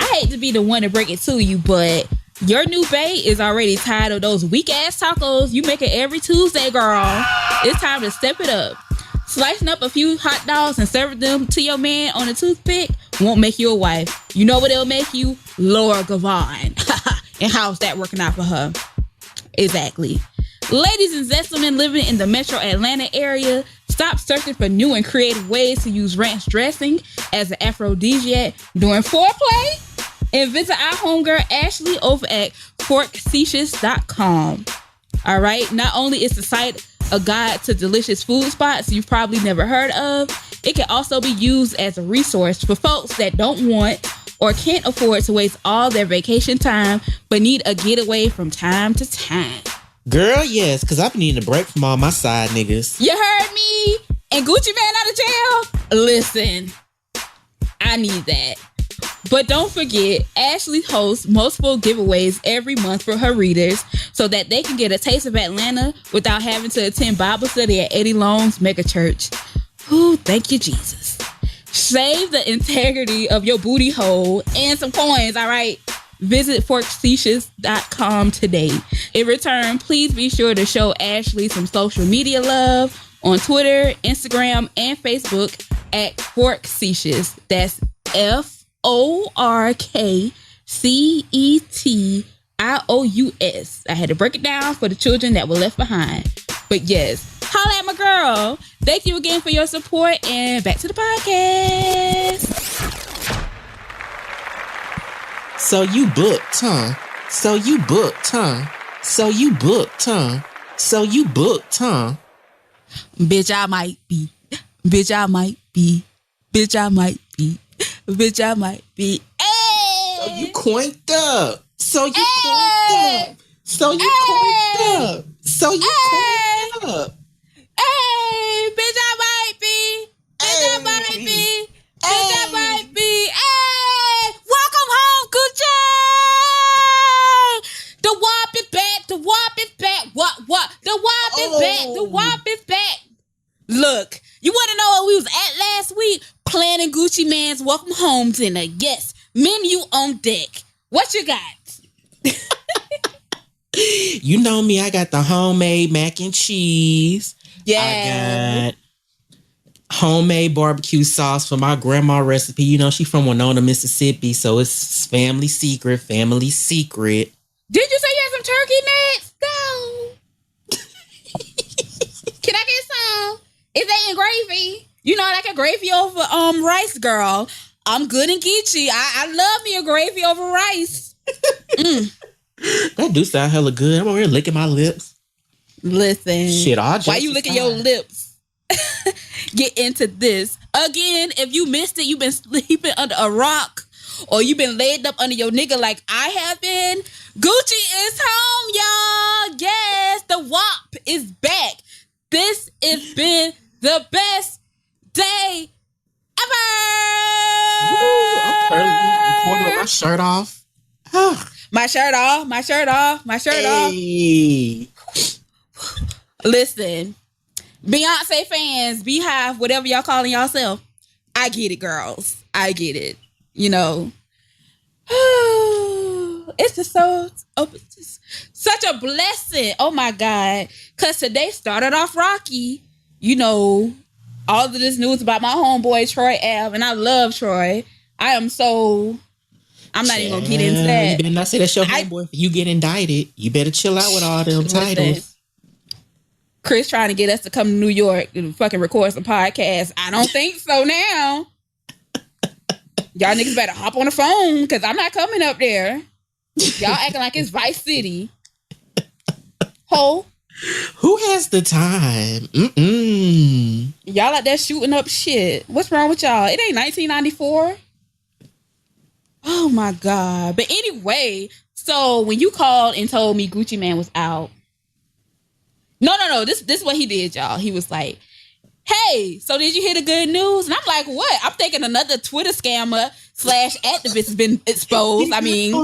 I hate to be the one to break it to you, but your new bae is already tired of those weak ass tacos you make it every Tuesday, girl. It's time to step it up. Slicing up a few hot dogs and serving them to your man on a toothpick won't make you a wife. You know what it'll make you? Laura Gavon. And how's that working out for her? Exactly. Ladies and gentlemen living in the metro Atlanta area, stop searching for new and creative ways to use ranch dressing as an aphrodisiac during foreplay and visit our homegirl Ashley over at forkcecious.com. All right. Not only is the site a guide to delicious food spots you've probably never heard of, it can also be used as a resource for folks that don't want or can't afford to waste all their vacation time but need a getaway from time to time. Girl, yes, because I've been needing a break from all my side niggas. You heard me? And Gucci Man out of jail? Listen, I need that. But don't forget, Ashley hosts multiple giveaways every month for her readers so that they can get a taste of Atlanta without having to attend Bible study at Eddie Long's mega church. Ooh, thank you, Jesus. Save the integrity of your booty hole and some coins, all right? Visit forkcecious.com today. In return, please be sure to show Ashley some social media love on Twitter, Instagram, and Facebook at Forkcecious. That's FORKCETIOUS. I had to break it down for the children that were left behind. But yes, holla at my girl. Thank you again for your support, and back to the podcast. So you booked, huh? So you booked, huh? So you booked, huh? So you booked, huh? Bitch, I might be. Bitch, I might be. Bitch, I might be. Bitch, I might be. Hey! So you coinked up. So you coinked up. So you coinked up. So you coinked up. Hey, bitch, I might be. Bitch, I might be. Bitch, I might be. Hey, welcome home, Gucci. The Guwop is back. The Guwop is back. What? The Guwop is back. The Guwop is back. Look, you want to know what we was at last week? Planning Gucci Man's welcome home dinner. Yes, menu on deck. What you got? You know me, I got the homemade mac and cheese. Yeah. I got homemade barbecue sauce for my grandma recipe. You know, she from Winona, Mississippi, so it's family secret. Did you say you had some turkey necks? No. Can I get some? Is that in gravy? You know, like a gravy over rice, girl. I'm good and geeky. I love me a gravy over rice. That do sound hella good. I'm over here licking my lips. Listen. Shit, why you licking your lips? Get into this. Again, if you missed it, you've been sleeping under a rock or you've been laid up under your nigga like I have been. Gucci is home, y'all. Yes, the Guwop is back. This has been the best day ever. Woo, I'm currently recording with my shirt off. My shirt off. Listen, Beyonce fans, Beehive, whatever y'all calling yourself, I get it, girls. I get it. You know, it's just such a blessing. Oh my God. Because today started off rocky. You know, all of this news about my homeboy, Troy Ave, and I love Troy. I'm not even going to get into that. You better not say that's your homeboy. If you get indicted, you better chill out with all them titles. Chris trying to get us to come to New York and fucking record some podcasts. I don't think so now. Y'all niggas better hop on the phone because I'm not coming up there. Y'all acting like it's Vice City. Ho. Who has the time? Y'all out there shooting up shit. What's wrong with y'all? It ain't 1994. Oh my God. But anyway, so when you called and told me Gucci Man was out. No. This is what he did, y'all. He was like, hey, so did you hear the good news? And I'm like, what? I'm thinking another Twitter scammer / activist has been exposed. I mean,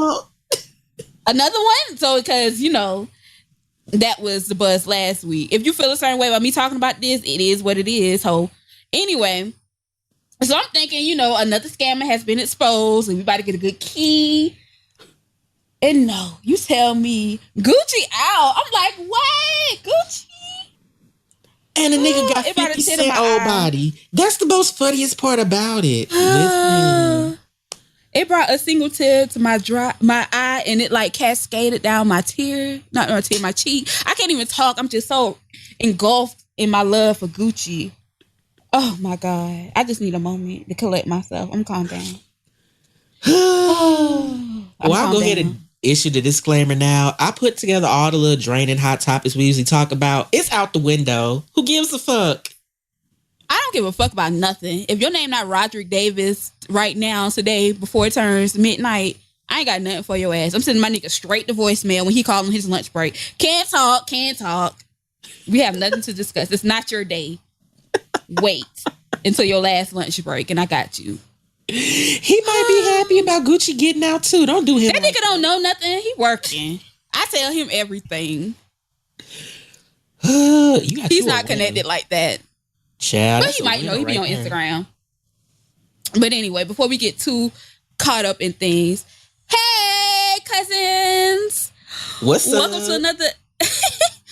another one? So, because, you know, that was the buzz last week. If you feel a certain way about me talking about this, it is what it is. So, anyway, So I'm thinking, another scammer has been exposed and we about to get a good key. And no, you tell me Gucci out. I'm like, wait, Gucci? And the nigga got 50 Cent old body. That's the most funniest part about it. Listen. It brought a single tear to my eye, and it like cascaded down my tear. Not my tear, my cheek. I can't even talk. I'm just so engulfed in my love for Gucci. Oh my God. I just need a moment to collect myself. I'm calm down. I'll go ahead and issue the disclaimer now. I put together all the little draining hot topics we usually talk about. It's out the window. Who gives a fuck? I don't give a fuck about nothing. If your name not Roderick Davis right now, today, before it turns midnight, I ain't got nothing for your ass. I'm sending my nigga straight to voicemail when he calling his lunch break. Can't talk. We have nothing to discuss. It's not your day. Wait until your last lunch break and I got you. He might be happy about Gucci getting out too. Don't do him. That nigga don't know nothing. He working. I tell him everything. He's not connected like that. Child, but he might know. He be on Instagram. But anyway, before we get too caught up in things, hey cousins, what's up? Welcome to another.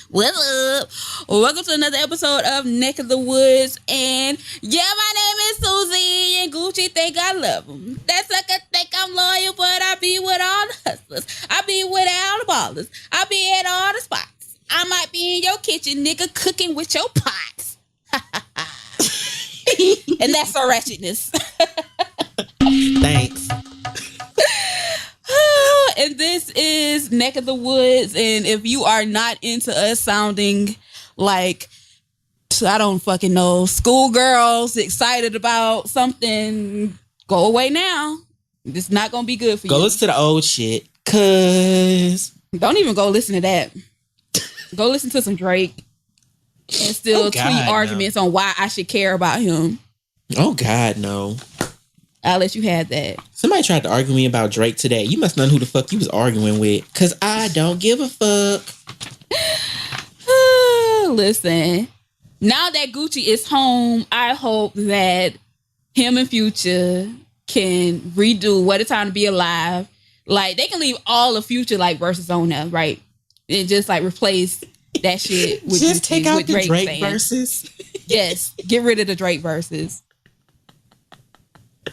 What's up? Welcome to another episode of Neck of the Woods. And yeah, my name is Susie, and Gucci think I love him. That sucker think I'm loyal, but I be with all the hustlers. I be with all the ballers. I be at all the spots. I might be in your kitchen, nigga, cooking with your pots. And that's our ratchetness. Thanks. And this is Neck of the Woods. And if you are not into us sounding like, I don't fucking know, schoolgirls excited about something, go away now. It's not going to be good for you. Go listen to the old shit. Cause don't even go listen to that. Go listen to some Drake and still tweet arguments on why I should care about him. Oh God, no. I'll let you have that. Somebody tried to argue me about Drake today. You must know who the fuck you was arguing with. Cause I don't give a fuck. Listen, now that Gucci is home, I hope that him and Future can redo What a Time to Be Alive. Like, they can leave all the Future like verses on there, right? And just like replace that shit with just take out the Drake fans. verses. Yes, get rid of the Drake verses.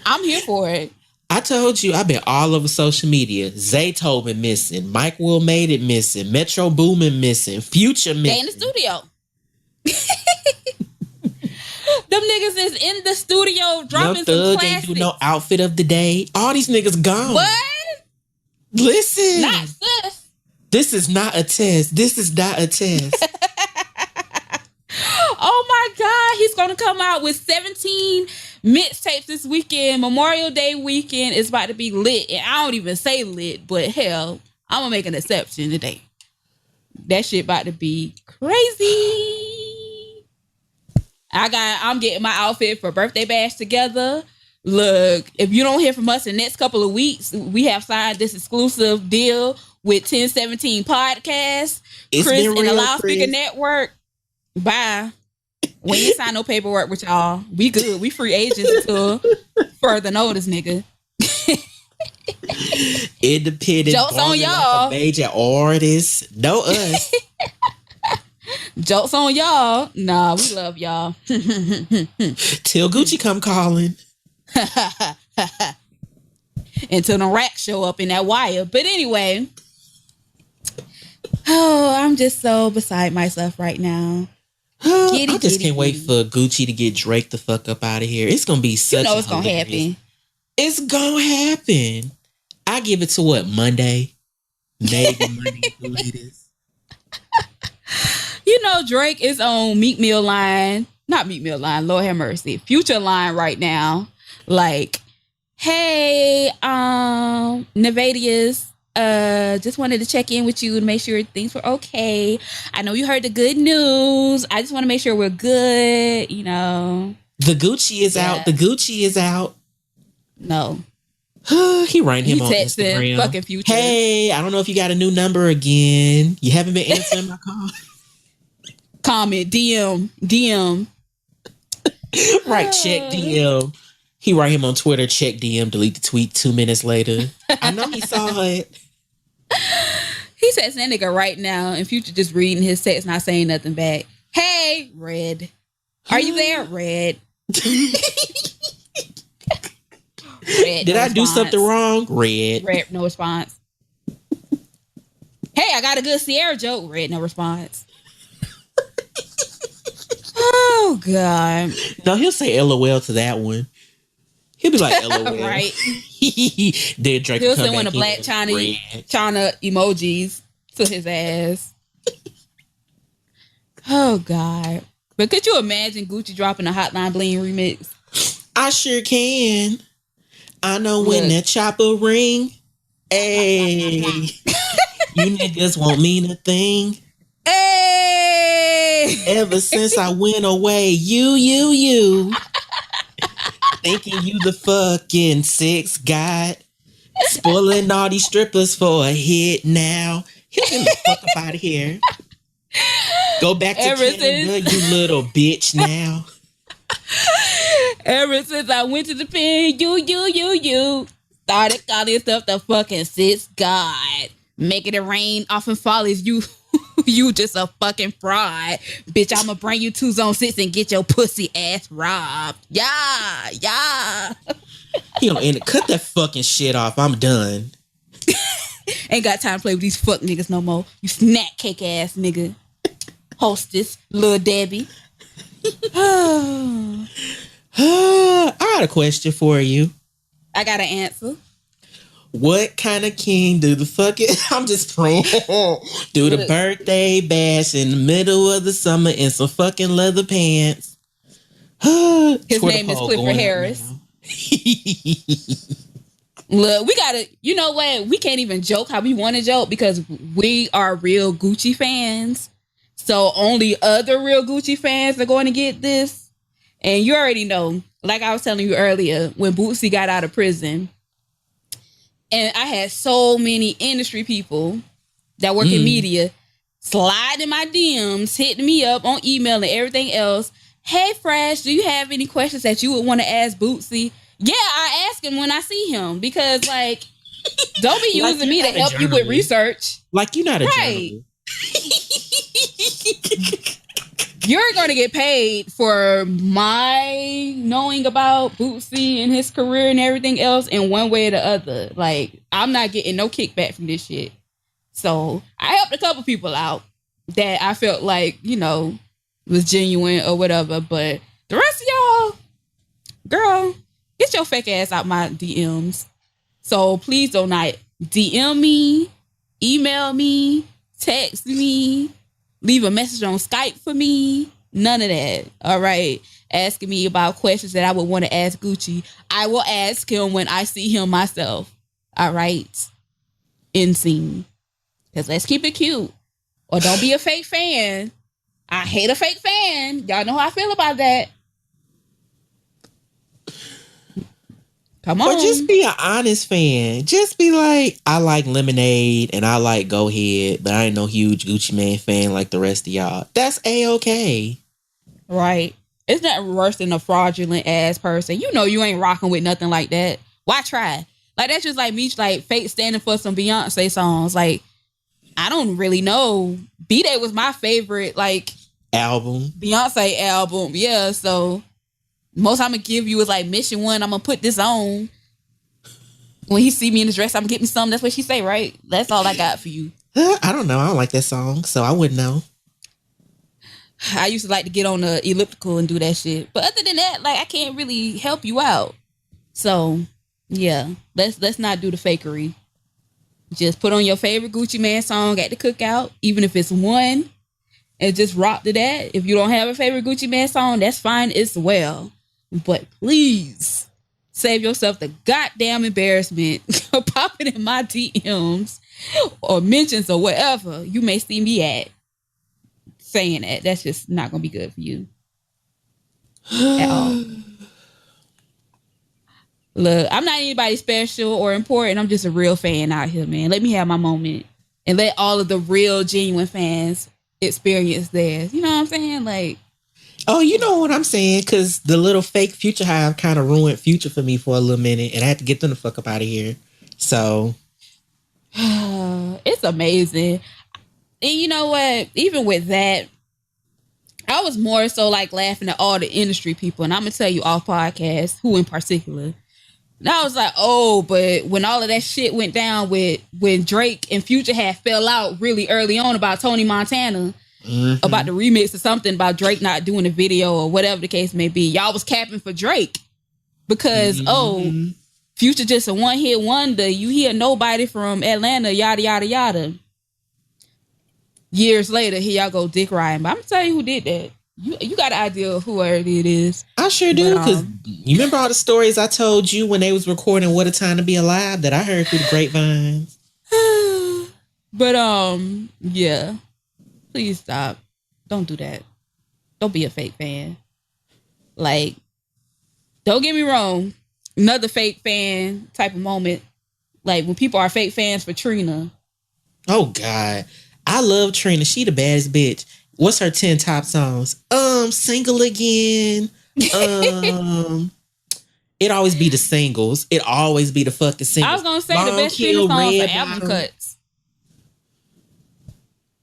I'm here for it. I told you I've been all over social media. Zaytoven missing, Mike Will Made It missing, Metro Boomin missing, Future missing. They in the studio. Them niggas is in the studio dropping some classics. Ain't do no outfit of the day. All these niggas gone. What? Listen. Not sis. This is not a test. This is not a test. Oh my God. He's going to come out with 17 mixtapes this weekend. Memorial Day weekend is about to be lit. And I don't even say lit, but hell, I'm going to make an exception today. That shit about to be crazy. I'm getting my outfit for birthday bash together. Look, if you don't hear from us in the next couple of weeks, we have signed this exclusive deal with 1017 Podcast, Chris and the Loudspeaker Network. Bye. We ain't sign no paperwork with y'all. We good. We free agents until further notice, nigga. Independent. Jokes on y'all. Like a major artist. No us. Jokes on y'all. Nah, we love y'all. Till Gucci come calling. Until the racks show up in that wire. But anyway. Oh, I'm just so beside myself right now. I just can't wait for Gucci to get Drake the fuck up out of here. It's gonna be such. It's gonna happen. It's gonna happen. I give it to what, Monday? Maybe Monday the latest. Drake is on Meek Mill line. Not Meek Mill line, Lord have mercy. Future line right now. Like, hey, Nevadius, just wanted to check in with you and make sure things were okay. I know you heard the good news. I just want to make sure we're good, The Gucci is out. The Gucci is out. No. He ran him on Instagram. Fucking Future. Hey, I don't know if you got a new number again. You haven't been answering my call. Comment, DM. Right, check DM. He write him on Twitter, check DM, delete the tweet 2 minutes later. I know he saw it. He says that nigga right now, and Future just reading his text, not saying nothing back. Hey, Red. Are you there, Red? Red, Did no I response. do something wrong? Red. Red, no response. Hey, I got a good Sierra joke. Red, no response. Oh, God. No, he'll say LOL to that one. He'll be like, LOL. Right. Then Drake He'll will come send one back of Black in, China emojis to his ass. Oh, God. But could you imagine Gucci dropping a Hotline Bling remix? I sure can. I know when that chopper ring. Hey. You niggas won't mean a thing. Hey! Ever since I went away, you. Thinking you the fucking sex god. Spoiling all these strippers for a hit now. Get the fuck up out of here. Go back to Canada, you little bitch now. Ever since I went to the pen, you started calling yourself the fucking sis god. Making it rain off and follies, you just a fucking fraud. Bitch, I'ma bring you to Zone 6 and get your pussy ass robbed. Yeah. He gonna end it. Cut that fucking shit off. I'm done. Ain't got time to play with these fuck niggas no more. You snack cake ass nigga. Hostess, Lil Debbie. I got a question for you. I got an answer. What kind of king do the fucking I'm just playing do the birthday bash in the middle of the summer in some fucking leather pants? His name is Clifford Harris. Look, we gotta, you know what? We can't even joke how we want to joke because we are real Gucci fans. So only other real Gucci fans are going to get this. And you already know, like I was telling you earlier, when Bootsy got out of prison, and I had so many industry people that work in media sliding my DMs, hitting me up on email and everything else. Hey, Fresh, do you have any questions that you would want to ask Bootsy? Yeah, I ask him when I see him because, like, don't be using me to help you with research. Like, you're not a journalist. You're going to get paid for my knowing about Bootsy and his career and everything else in one way or the other. Like, I'm not getting no kickback from this shit. So I helped a couple people out that I felt like, you know, was genuine or whatever. But the rest of y'all, girl, get your fake ass out my DMs. So please do not DM me, email me, text me, leave a message on Skype for me. None of that. All right. Asking me about questions that I would want to ask Gucci. I will ask him when I see him myself. All right. In scene. Because let's keep it cute. Or don't be a fake fan. I hate a fake fan. Y'all know how I feel about that. Come on. Or just be an honest fan. Just be like, I like Lemonade and I like Go Ahead, but I ain't no huge Gucci Mane fan like the rest of y'all. That's A-okay. Right. It's nothing worse than a fraudulent ass person. You know you ain't rocking with nothing like that. Why try? Like, that's just like me, like, fake standing for some Beyonce songs. Like, I don't really know. B-Day was my favorite, like, album. Beyonce album. Yeah, so most I'm gonna give you is like Mission 1. I'm gonna put this on. When he see me in his dress, I'm gonna get me something. That's what she say, right? That's all I got for you. I don't know. I don't like that song, so I wouldn't know. I used to like to get on the elliptical and do that shit. But other than that, like, I can't really help you out. So, yeah. Let's not do the fakery. Just put on your favorite Gucci Mane song at the cookout, even if it's one, and just rock to that. If you don't have a favorite Gucci Mane song, that's fine as well. But please save yourself the goddamn embarrassment of popping in my DMs or mentions or whatever you may see me at saying that. That's just not going to be good for you at all. Look, I'm not anybody special or important. I'm just a real fan out here, man. Let me have my moment and let all of the real, genuine fans experience theirs. You know what I'm saying? Like, Oh, you know what I'm saying? Because the little fake Future Hive kind of ruined Future for me for a little minute, and I had to get them the fuck up out of here. So it's amazing. And you know what? Even with that, I was more so like laughing at all the industry people, and I'm gonna tell you off podcast who in particular. And I was like, oh, but when all of that shit went down with when Drake and Future had fell out really early on about Tony Montana, about the remix or something about Drake not doing a video or whatever the case may be, y'all was capping for Drake because Future just a one-hit wonder. You hear nobody from Atlanta, yada yada yada. Years later, here y'all go dick riding. But I'm gonna tell you who did that. You got an idea of who it is. I sure do, because you remember all the stories I told you when they was recording What a Time to Be Alive that I heard through the grapevines. But yeah. Please stop. Don't do that. Don't be a fake fan. Like, don't get me wrong. Another fake fan type of moment. Like when people are fake fans for Trina. Oh God. I love Trina. She the baddest bitch. What's her 10 top songs? Single Again. It always be the singles. It always be the fucking singles. I was gonna say Long the best Trina songs are album cuts.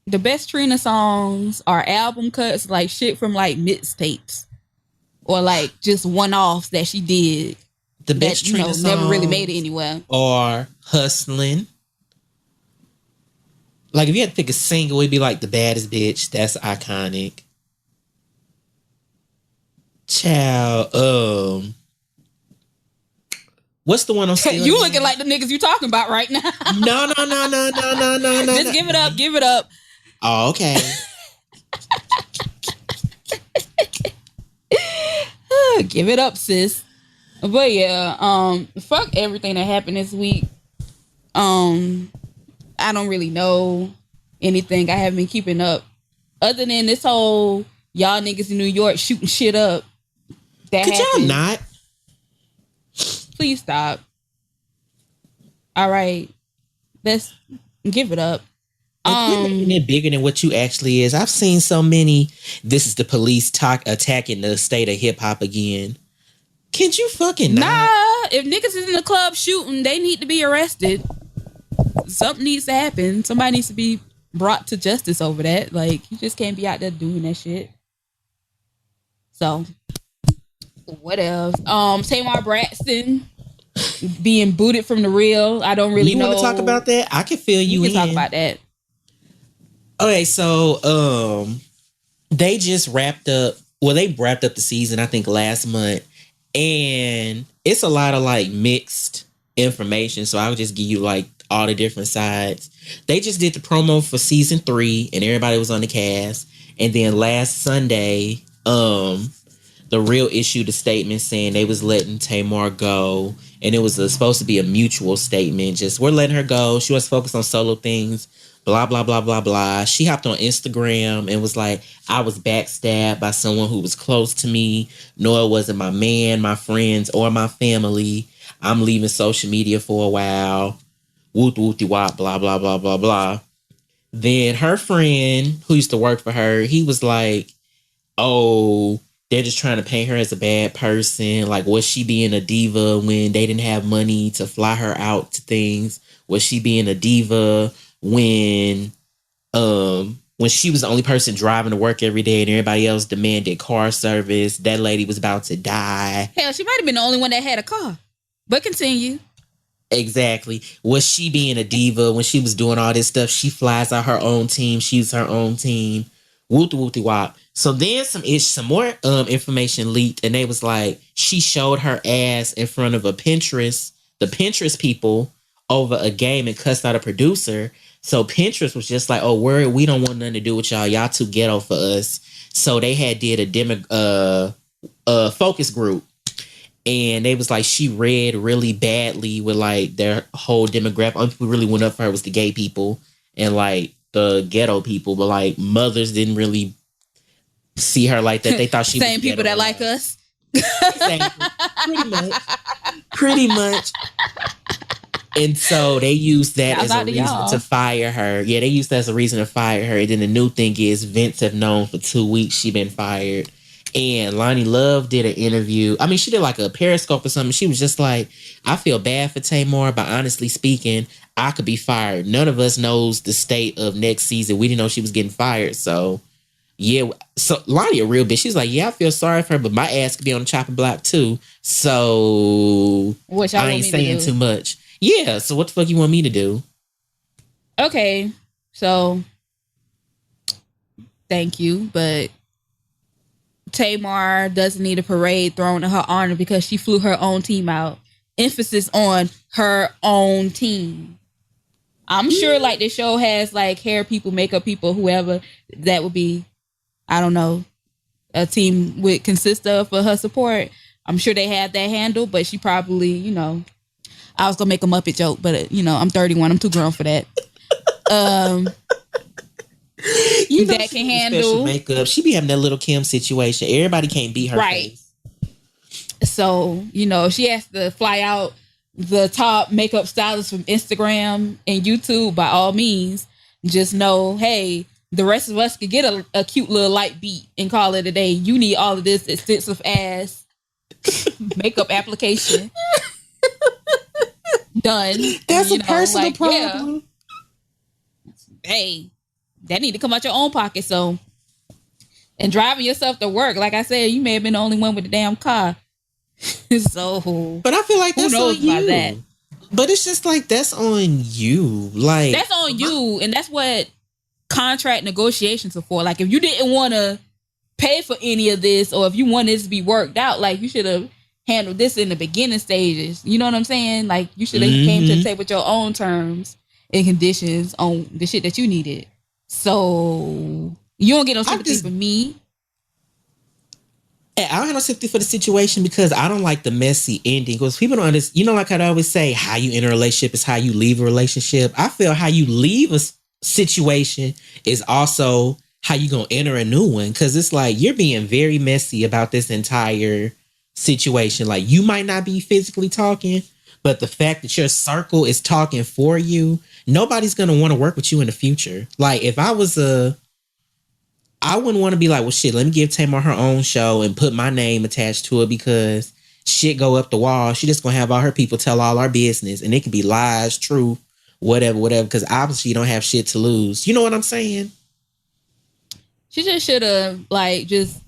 The best Trina songs are album cuts, like shit from like mixtapes. Or like just one-offs that she did. The best that, Trina songs never really made it anywhere. Or Hustling. Like, if you had to pick a single, it'd be like The Baddest Bitch. That's iconic. Child, what's the one on Still You looking like the niggas you talking about right now. No. Just give it up. Oh, okay. Give it up, sis. But yeah, fuck everything that happened this week. I don't really know anything. I haven't been keeping up. Other than this whole y'all niggas in New York shooting shit up. That Could happened. y'all not? Please stop. All right. Let's give it up. Quit making it bigger than what you actually is. I've seen so many, this is the police attacking the state of hip hop again. Can't you fucking not? Nah, if niggas is in the club shooting, they need to be arrested. Something needs to happen. Somebody needs to be brought to justice over that. Like, you just can't be out there doing that shit. So, what else? Tamar Braxton being booted from the Real. I don't really know. You want to talk about that? I can feel you in. We can talk about that. Okay, so they just wrapped up. Well, they wrapped up the season, I think, last month, and it's a lot of like mixed information. So I'll just give you like all the different sides. They just did the promo for season 3, and everybody was on the cast. And then last Sunday, the Real issued a statement saying they was letting Tamar go, and it was supposed to be a mutual statement. Just, we're letting her go. She wants to focus on solo things. Blah, blah, blah, blah, blah. She hopped on Instagram and was like, I was backstabbed by someone who was close to me. No, it wasn't my man, my friends, or my family. I'm leaving social media for a while. Woot, wooty, wop, blah, blah, blah, blah, blah. Then her friend who used to work for her, he was like, oh, they're just trying to paint her as a bad person. Like, was she being a diva when they didn't have money to fly her out to things? Was she being a diva when she was the only person driving to work every day and everybody else demanded car service? That lady was about to die. Hell, she might have been the only one that had a car. But continue. Exactly. Was she being a diva when she was doing all this stuff? She flies out her own team. She's her own team. Wooty wop. So then some more information leaked, and they was like, she showed her ass in front of the Pinterest people over a game and cussed out a producer. So Pinterest was just like, oh, we don't want nothing to do with y'all. Y'all too ghetto for us. So they did a focus group. And they was like, she read really badly with like their whole demographic. Only people really went up for her was the gay people and like the ghetto people. But like mothers didn't really see her like that. They thought she same was people that like us. Exactly. Pretty much. And so they used that as a reason to fire her. Yeah, they used that as a reason to fire her. And then the new thing is Vince have known for 2 weeks she been fired. And Lonnie Love did an interview. I mean, she did like a Periscope or something. She was just like, I feel bad for Tamar, but honestly speaking, I could be fired. None of us knows the state of next season. We didn't know she was getting fired. So, yeah. So, Lonnie a real bitch. She's like, yeah, I feel sorry for her, but my ass could be on the chopping block too. So, I ain't saying too much. Yeah. So, what the fuck you want me to do? Okay. So, thank you, but Tamar doesn't need a parade thrown in her honor because she flew her own team out. Emphasis on her own team. I'm sure like the show has like hair people, makeup people, whoever that would be, I don't know, a team would consist of for her support. I'm sure they have that handle, but she probably, you know, I was gonna make a Muppet joke, but you know, I'm 31, I'm too grown for that. You know, that can handle makeup. She be having that little Kim situation. Everybody can't beat her face. So, you know, she has to fly out the top makeup stylist from Instagram and YouTube. By all means, just know, hey, the rest of us could get a cute little light beat and call it a day. You need all of this extensive ass makeup application done. That's a personal problem. Yeah. Hey, that need to come out your own pocket. So, and driving yourself to work, like I said, you may have been the only one with the damn car. So, but I feel like that's on you. That? But it's just like that's on you. Like that's on you, and that's what contract negotiations are for. Like if you didn't want to pay for any of this, or if you wanted this to be worked out, like you should have handled this in the beginning stages. You know what I'm saying? Like you should have came to the table with your own terms and conditions on the shit that you needed. So you don't get no sympathy for me. I don't have no sympathy for the situation because I don't like the messy ending. Because people don't understand. You know, like I always say, how you enter a relationship is how you leave a relationship. I feel how you leave a situation is also how you gonna enter a new one. Because it's like you're being very messy about this entire situation. Like you might not be physically talking, but the fact that your circle is talking for you, nobody's going to want to work with you in the future. Like if I was I wouldn't want to be like, well, shit, let me give Tamar her own show and put my name attached to it because shit go up the wall. She just going to have all her people tell all our business and it can be lies, truth, whatever. Because obviously you don't have shit to lose. You know what I'm saying? She just should have like just,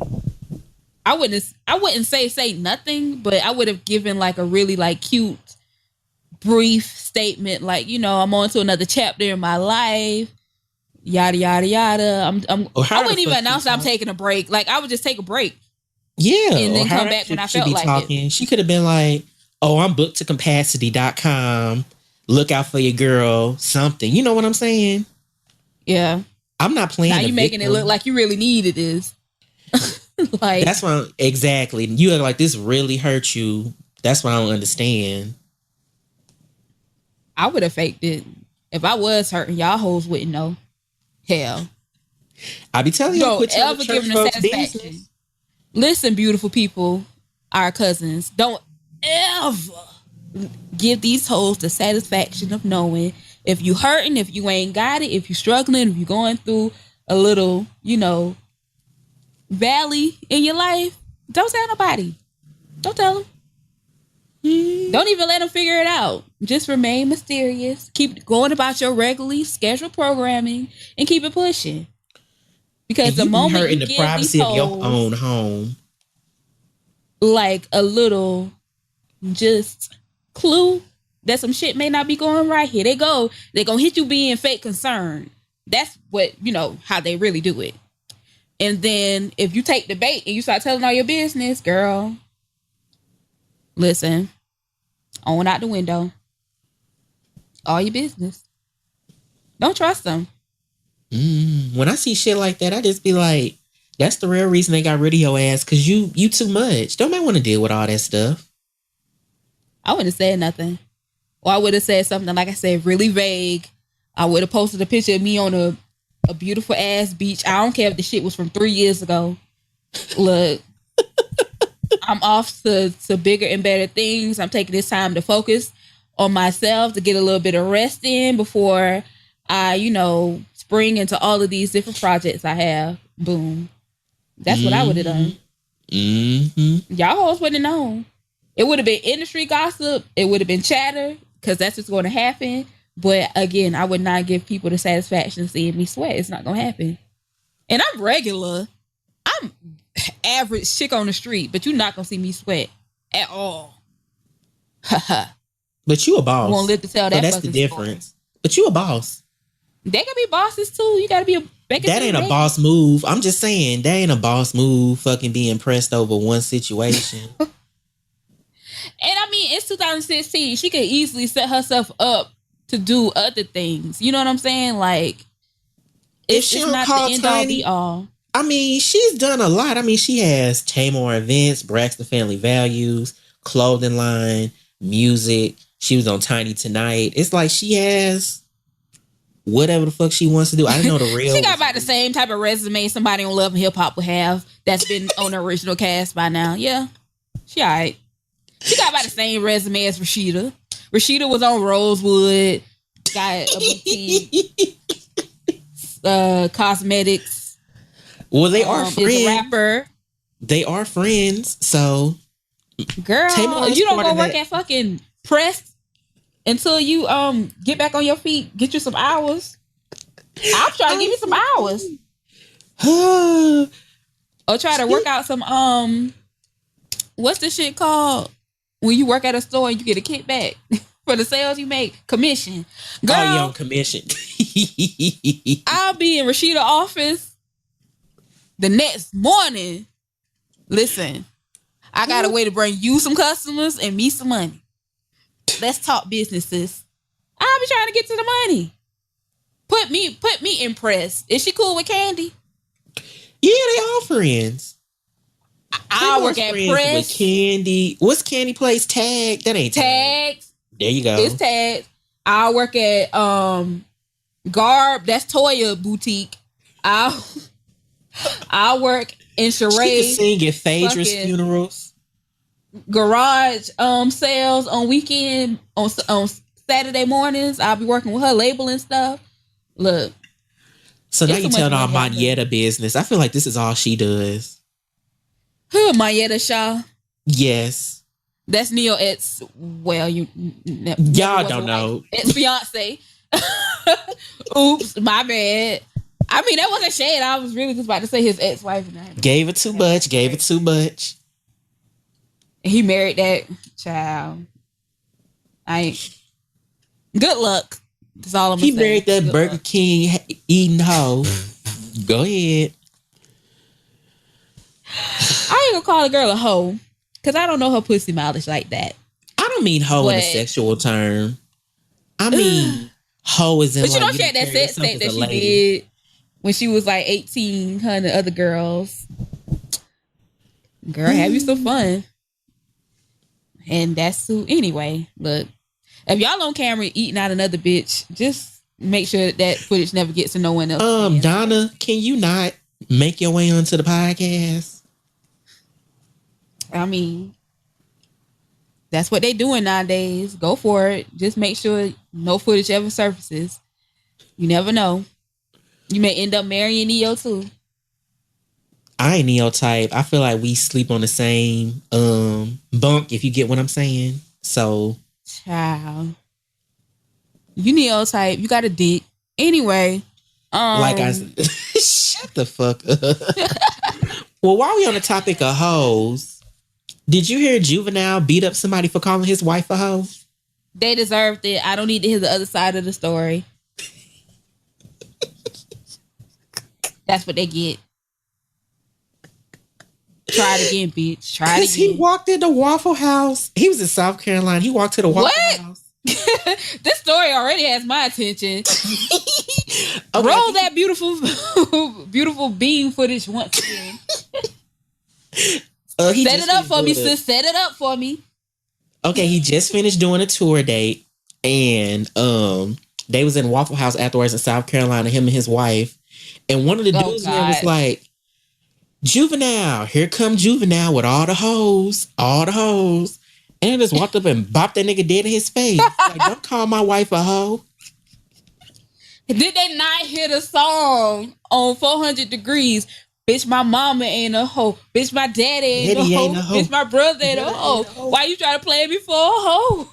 I wouldn't say nothing, but I would have given like a really like cute, brief statement, like, you know, I'm on to another chapter in my life, yada yada yada. I wouldn't even announce that I'm taking a break. Like I would just take a break. Yeah. And then come back when I felt like it. She could have been like, oh, I'm booked to capacity.com. Look out for your girl, something. You know what I'm saying? Yeah. I'm not playing. Now you making it look like you really needed this. Like that's why exactly. You act like this really hurt you. That's what I don't understand. I would have faked it. If I was hurting, y'all hoes wouldn't know. Hell. I be telling you, don't ever give them the satisfaction. Business. Listen, beautiful people, our cousins, don't ever give these hoes the satisfaction of knowing if you hurting, if you ain't got it, if you struggling, if you going through a little, you know, valley in your life, don't tell nobody. Don't tell them. Don't even let them figure it out. Just remain mysterious. Keep going about your regularly scheduled programming and keep it pushing. Because the moment you the give privacy these of your own home, like a little just clue that some shit may not be going right, here they go. They're gonna hit you being fake concerned. That's what, you know, how they really do it. And then if you take the bait and you start telling all your business, girl, listen, on out the window. All your business. Don't trust them. When I see shit like that, I just be like, that's the real reason they got rid of your ass, because you too much. Nobody want to deal with all that stuff. I wouldn't have said nothing. Or I would have said something, like I said, really vague. I would have posted a picture of me on a beautiful ass beach. I don't care if the shit was from 3 years ago. Look, I'm off to bigger and better things. I'm taking this time to focus on myself, to get a little bit of rest in before I, you know, spring into all of these different projects I have. Boom. That's what I would have done. Mm-hmm. Y'all hoes wouldn't have known. It would have been industry gossip. It would have been chatter because that's what's going to happen. But again, I would not give people the satisfaction of seeing me sweat. It's not going to happen. And I'm regular. I'm average chick on the street, but you're not going to see me sweat at all. But you a boss. Won't live to tell that. So that's the difference. Story. But you a boss. They can be bosses too. You got to be a. That ain't a boss move. I'm just saying that ain't a boss move. Fucking being impressed over one situation. And I mean, it's 2016. She could easily set herself up to do other things. You know what I'm saying? Like, it's not the end all be all. I mean, she's done a lot. I mean, she has Tamar Events, Braxton Family Values, clothing line, music. She was on Tiny Tonight. It's like she has whatever the fuck she wants to do. I didn't know the real. She got about the same type of resume somebody on Love and Hip Hop would have that's been on the original cast by now. Yeah, she all right. She got about the same resume as Rashida. Rashida was on Rosewood, got a boutique, cosmetics. Well, they are friends. Is a rapper. They are friends, so girl, you don't go work at fucking Press until you get back on your feet, get you some hours. I'll try to give you some hours. Or try to work out some what's the shit called? When you work at a store and you get a kickback for the sales you make, commission. Girl, oh, you on commission. I'll be in Rashida's office the next morning. Listen, I got a way to bring you some customers and me some money. Let's talk businesses. I'll be trying to get to the money. Put me impressed. Is she cool with Candy? Yeah, they all friends. I work at Press. With Candy. What's Candy Place? Tag? That ain't Tags. There you go. It's Tags. I work at Garb. That's Toya Boutique. I work in Charade. She can sing at Phaedra's funerals. Garage sales on weekend on Saturday mornings. I'll be working with her labeling stuff. Look. So now you telling our Marietta business. I feel like this is all she does. Who, Marietta Shaw? Yes. That's Neil Et's, well, y'all don't know. It's fiance. Oops, my bad. I mean, that wasn't shade. I was really just about to say his ex-wife. Gave it too much. Gave it too much. He married that child. Good luck. That's all I'm gonna say. He married that Burger King eating hoe. Go ahead. I ain't gonna call a girl a hoe because I don't know her pussy mileage like that. I don't mean hoe in a sexual term. I mean hoe is in. But you know she had that sex tape that she did when she was like 18, her and the other girls. Girl, have you some fun? And that's who. Anyway, look, if y'all on camera eating out another bitch, just make sure that footage never gets to no one else. Donna, can you not make your way onto the podcast? I mean, that's what they doing nowadays. Go for it. Just make sure no footage ever surfaces. You never know. You may end up marrying Neo too. I ain't Neo type. I feel like we sleep on the same bunk, if you get what I'm saying. So, child, you Neo type. You got a dick. Anyway, like I said, shut the fuck up. Well, while we on the topic of hoes, did you hear Juvenile beat up somebody for calling his wife a hoe? They deserved it. I don't need to hear the other side of the story. That's what they get. Try it again, bitch. Try it again. He walked into Waffle House. He was in South Carolina. He walked to the Waffle House. This story already has my attention. Okay. Roll that beautiful beam footage once again. Set it up for me, sis. Set it up for me. Okay, he just finished doing a tour date, and they was in Waffle House afterwards in South Carolina, him and his wife. And one of the dudes there was like, Juvenile, here come Juvenile with all the hoes. And just walked up and bopped that nigga dead in his face. Like, don't call my wife a hoe. Did they not hear the song on 400 Degrees? Bitch, my mama ain't a hoe. Bitch, my daddy ain't a hoe. Bitch, my brother ain't a hoe. Why you trying to play me for a hoe?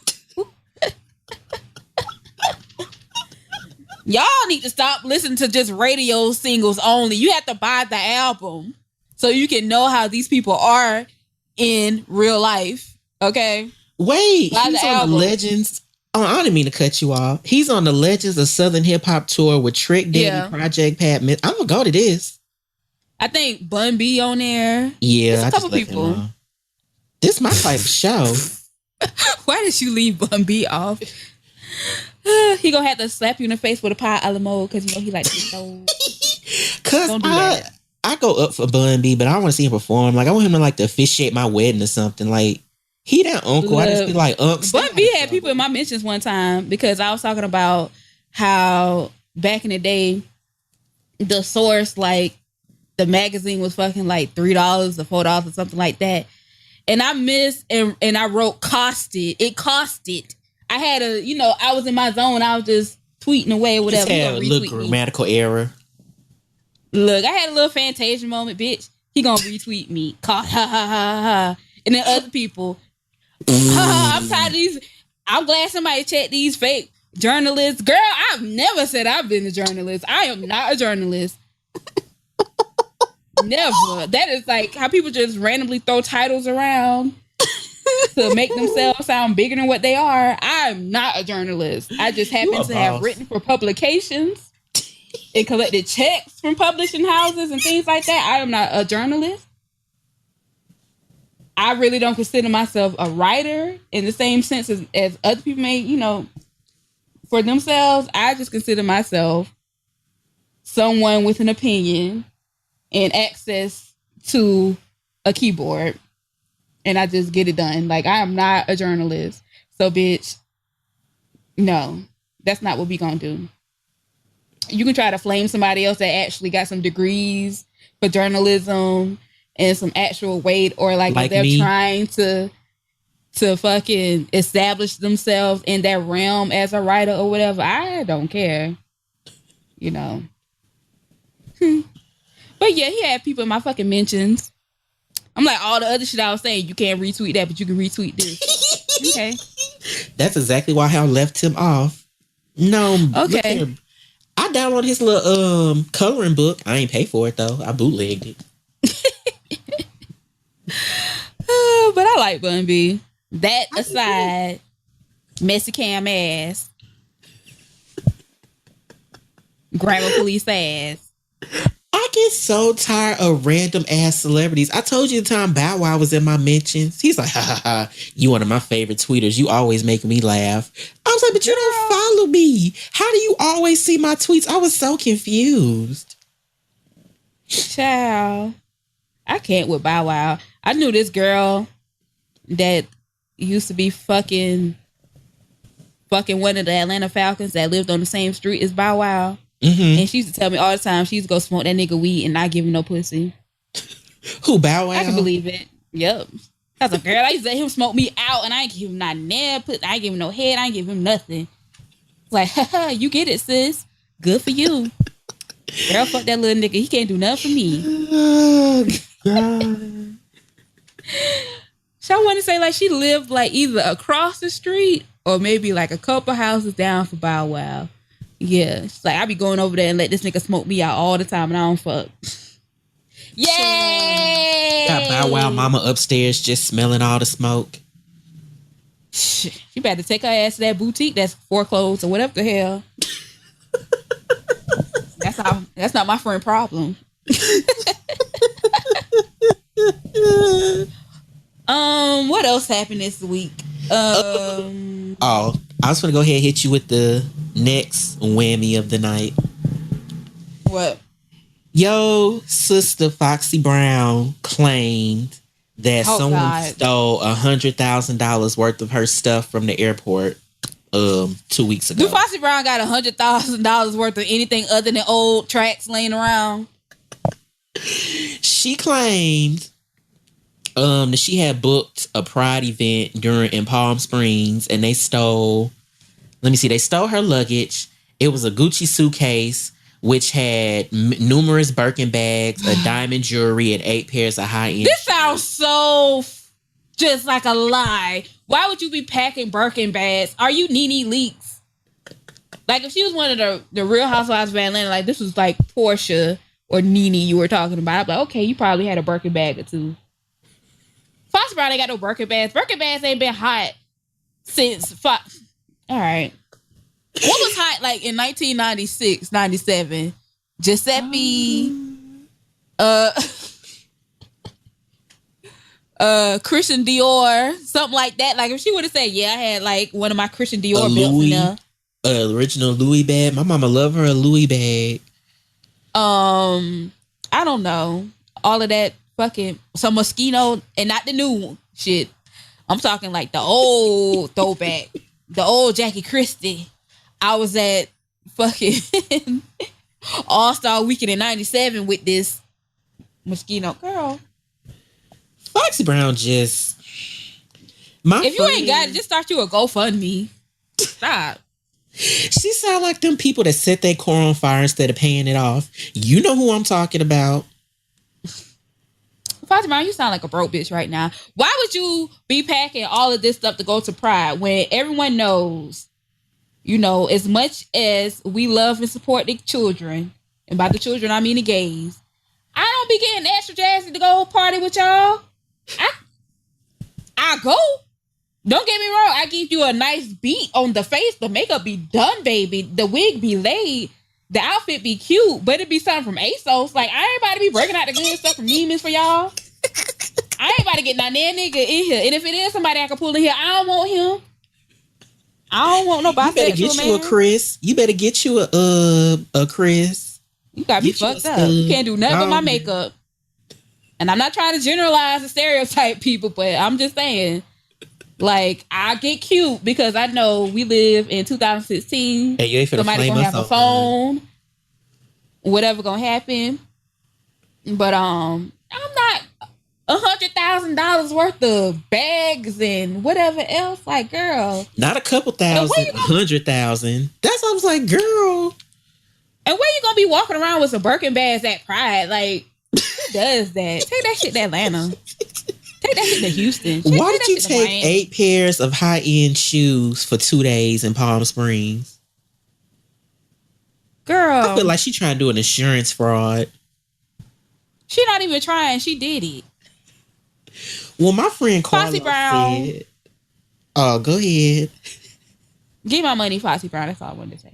Y'all need to stop listening to just radio singles only. You have to buy the album so you can know how these people are in real life. Okay? Wait, he's on the Legends. Oh, I didn't mean to cut you off. He's on the Legends of Southern Hip Hop tour with Trick Daddy, Project Pat. I'm gonna go to this. I think Bun B on there. Yeah, there's a couple people. This is my type of show. Why did you leave Bun B off? He gonna have to slap you in the face with a pie a la mode because you know he like to go. Cause I go up for Bun B, but I want to see him perform. Like I want him to like to officiate my wedding or something. Like he that uncle. I just be like uncle. Bun B had people in my mentions one time because I was talking about how back in the day, the Source, like the magazine was fucking like $3 or $4 or something like that, and I missed and I wrote costed. It costed. I had I was in my zone. I was just tweeting away or whatever. Just had a little grammatical error. Look, I had a little Fantasia moment, bitch. He gonna retweet me. Ha ha ha ha. And then other people, I'm tired of these. I'm glad somebody checked these fake journalists. Girl, I've never said I've been a journalist. I am not a journalist. Never. That is like how people just randomly throw titles around to make themselves sound bigger than what they are. I'm not a journalist. I just happen to have written for publications and collected checks from publishing houses and things like that. I am not a journalist. I really don't consider myself a writer in the same sense as other people may, for themselves. I just consider myself someone with an opinion and access to a keyboard. And I just get it done. Like, I am not a journalist. So, bitch, no, that's not what we gonna do. You can try to flame somebody else that actually got some degrees for journalism and some actual weight, or like if they're me, trying to fucking establish themselves in that realm as a writer or whatever. I don't care. But yeah, he had people in my fucking mentions. I'm like, all the other shit I was saying, you can't retweet that, but you can retweet this. Okay. That's exactly why I left him off. No. Okay. I downloaded his little coloring book. I ain't pay for it though. I bootlegged it. But I like Bun B. That aside, messy cam ass, grammar police ass. I get so tired of random ass celebrities. I told you the time Bow Wow was in my mentions. He's like, ha ha ha, you one of my favorite tweeters. You always make me laugh. I was like, but you don't follow me. How do you always see my tweets? I was so confused. Child, I can't with Bow Wow. I knew this girl that used to be fucking one of the Atlanta Falcons that lived on the same street as Bow Wow. Mm-hmm. And she used to tell me all the time she used to go smoke that nigga weed and not give him no pussy. Who, Bow Wow? I can believe it. Yep. I was like, girl, I used to let him smoke me out and I ain't give him not nail pussy. I ain't give him no head. I ain't give him nothing. Like, haha, you get it, sis. Good for you. Girl, fuck that little nigga. He can't do nothing for me. Oh, God. So I want to say like she lived like either across the street or maybe like a couple houses down from Bow Wow. Yeah, she's like, I be going over there and let this nigga smoke me out all the time and I don't fuck. Yay! Got Bow Wow mama upstairs just smelling all the smoke. She better take her ass to that boutique that's foreclosed or whatever the hell. That's not my friend problem. What else happened this week? I was gonna go ahead and hit you with the next whammy of the night. What? Yo, sister Foxy Brown claimed that someone stole $100,000 worth of her stuff from the airport 2 weeks ago. Do Foxy Brown got $100,000 worth of anything other than old tracks laying around? She claimed that she had booked a Pride event in Palm Springs and they stole her luggage. It was a Gucci suitcase which had numerous Birkin bags, a diamond jewelry, and 8 pairs of high-end. This sounds so just like a lie. Why would you be packing Birkin bags? Are you Nene Leakes? Like, if she was one of the Real Housewives of Atlanta, like, this was like Portia or Nene you were talking about, I'd be like, okay, you probably had a Birkin bag or two. Foxy Brown ain't got no Birkin bags. Birkin bags ain't been hot since Fox. All right. What was hot like in 1996, 97? Giuseppe, Christian Dior, something like that. Like, if she would have said, yeah, I had like one of my Christian Dior belts in there. Original Louis bag. My mama love her a Louis bag. I don't know. All of that fucking some Moschino and not the new shit. I'm talking like the old throwback, the old Jackie Christie. I was at fucking All-Star Weekend in 97 with this Moschino girl. Foxy Brown just... If you ain't got it, just start you a GoFundMe. Stop. She sound like them people that set their car on fire instead of paying it off. You know who I'm talking about. Foxy Brown, you sound like a broke bitch right now. Why would you be packing all of this stuff to go to Pride when everyone knows, you know, as much as we love and support the children, and by the children I mean the gays, I don't be getting extra jazzy to go party with y'all. I go. Don't get me wrong. I give you a nice beat on the face. The makeup be done, baby. The wig be laid. The outfit be cute, but it be something from ASOS. Like, I ain't about to be breaking out the good stuff from Neiman's for y'all. I ain't about to get that nigga in here. And if it is somebody I can pull in here, I don't want him. I don't want no bisexual man. You better get you a Chris. You better get you a Chris. You gotta be fucked up. You can't do nothing with my makeup. And I'm not trying to generalize and stereotype people, but I'm just saying, like, I get cute because I know we live in 2016. Hey, you ain't finna somebody's gonna have a phone. Whatever gonna happen. But I'm not $100,000 worth of bags and whatever else. Like, girl, not a couple thousand, 100,000. That's what I was like, girl. And where you gonna be walking around with some Birkin bags at Pride? Like, who does that? Take that shit to Atlanta. Take that shit to Houston. Why did you take 8 pairs of high-end shoes for 2 days in Palm Springs? Girl, I feel like she trying to do an insurance fraud. She not even trying. She did it. Well, my friend Carlos Foxy Brown said... Oh, go ahead. Give my money, Foxy Brown. That's all I wanted to say.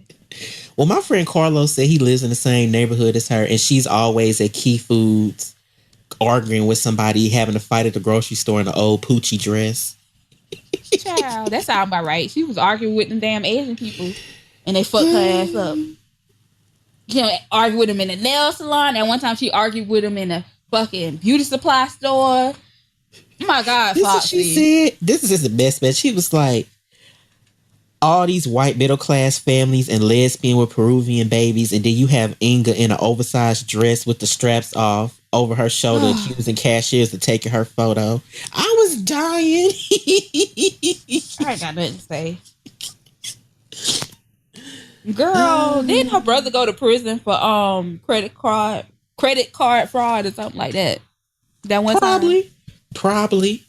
Well, my friend Carlos said he lives in the same neighborhood as her, and she's always at Key Foods arguing with somebody, having a fight at the grocery store in an old Poochie dress. Child, that sound about right. She was arguing with them damn Asian people, and they fucked her ass up. You know, argued with him in a nail salon. And one time she argued with him in a fucking beauty supply store. Oh my God, this Foxy. Is she said, this is just the best bet. She was like, all these white middle class families and lesbian with Peruvian babies, and then you have Inga in an oversized dress with the straps off over her shoulder, accusing cashiers of taking her photo. I was dying. I ain't got nothing to say. Girl, didn't her brother go to prison for credit card fraud or something like that? That one time? Probably.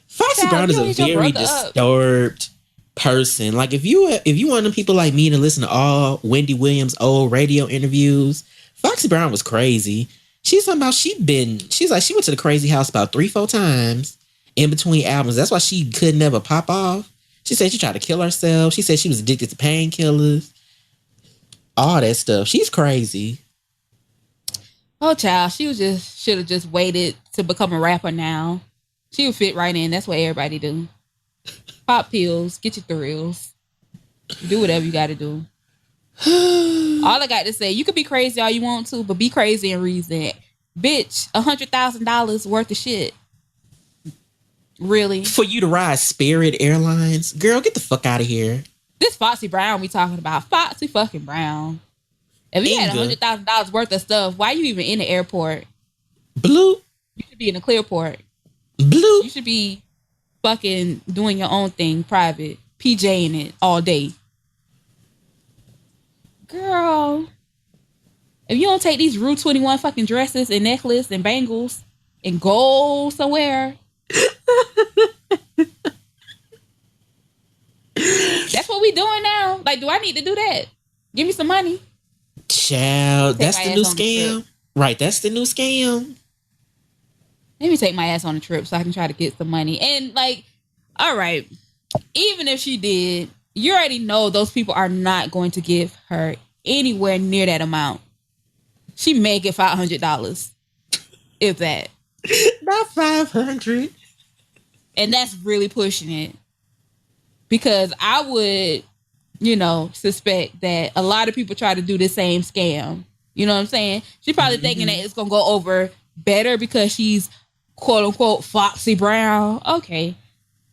Foxy Brown is a very disturbed person. Like, if you one of them people like me to listen to all Wendy Williams old radio interviews, Foxy Brown was crazy. She's talking about she went to the crazy house about 3-4 times in between albums. That's why she could never pop off. She said she tried to kill herself. She said she was addicted to painkillers. All that stuff. She's crazy. Oh, child. She should have just waited to become a rapper now. She would fit right in. That's what everybody do. Pop pills. Get your thrills. Do whatever you got to do. All I got to say, you could be crazy all you want to, but be crazy and reason. Bitch, $100,000 worth of shit. Really? For you to ride Spirit Airlines? Girl, get the fuck out of here. This Foxy Brown we talking about. Foxy fucking Brown. If you had $100,000 worth of stuff, why you even in the airport? Blue. You should be in the Clearport. Blue. You should be fucking doing your own thing, private. PJing it all day. Girl. If you don't take these Rue 21 fucking dresses and necklace and bangles and go somewhere, that's what we doing now. Like, do I need to do that? Give me some money. Child, that's the new scam. Right, that's the new scam. Let me take my ass on a trip so I can try to get some money. And like, all right, even if she did, you already know those people are not going to give her anywhere near that amount. She may get $500, if that. Not 500. And that's really pushing it. Because I would, suspect that a lot of people try to do the same scam. You know what I'm saying? She's probably thinking that it's going to go over better because she's quote unquote Foxy Brown. Okay.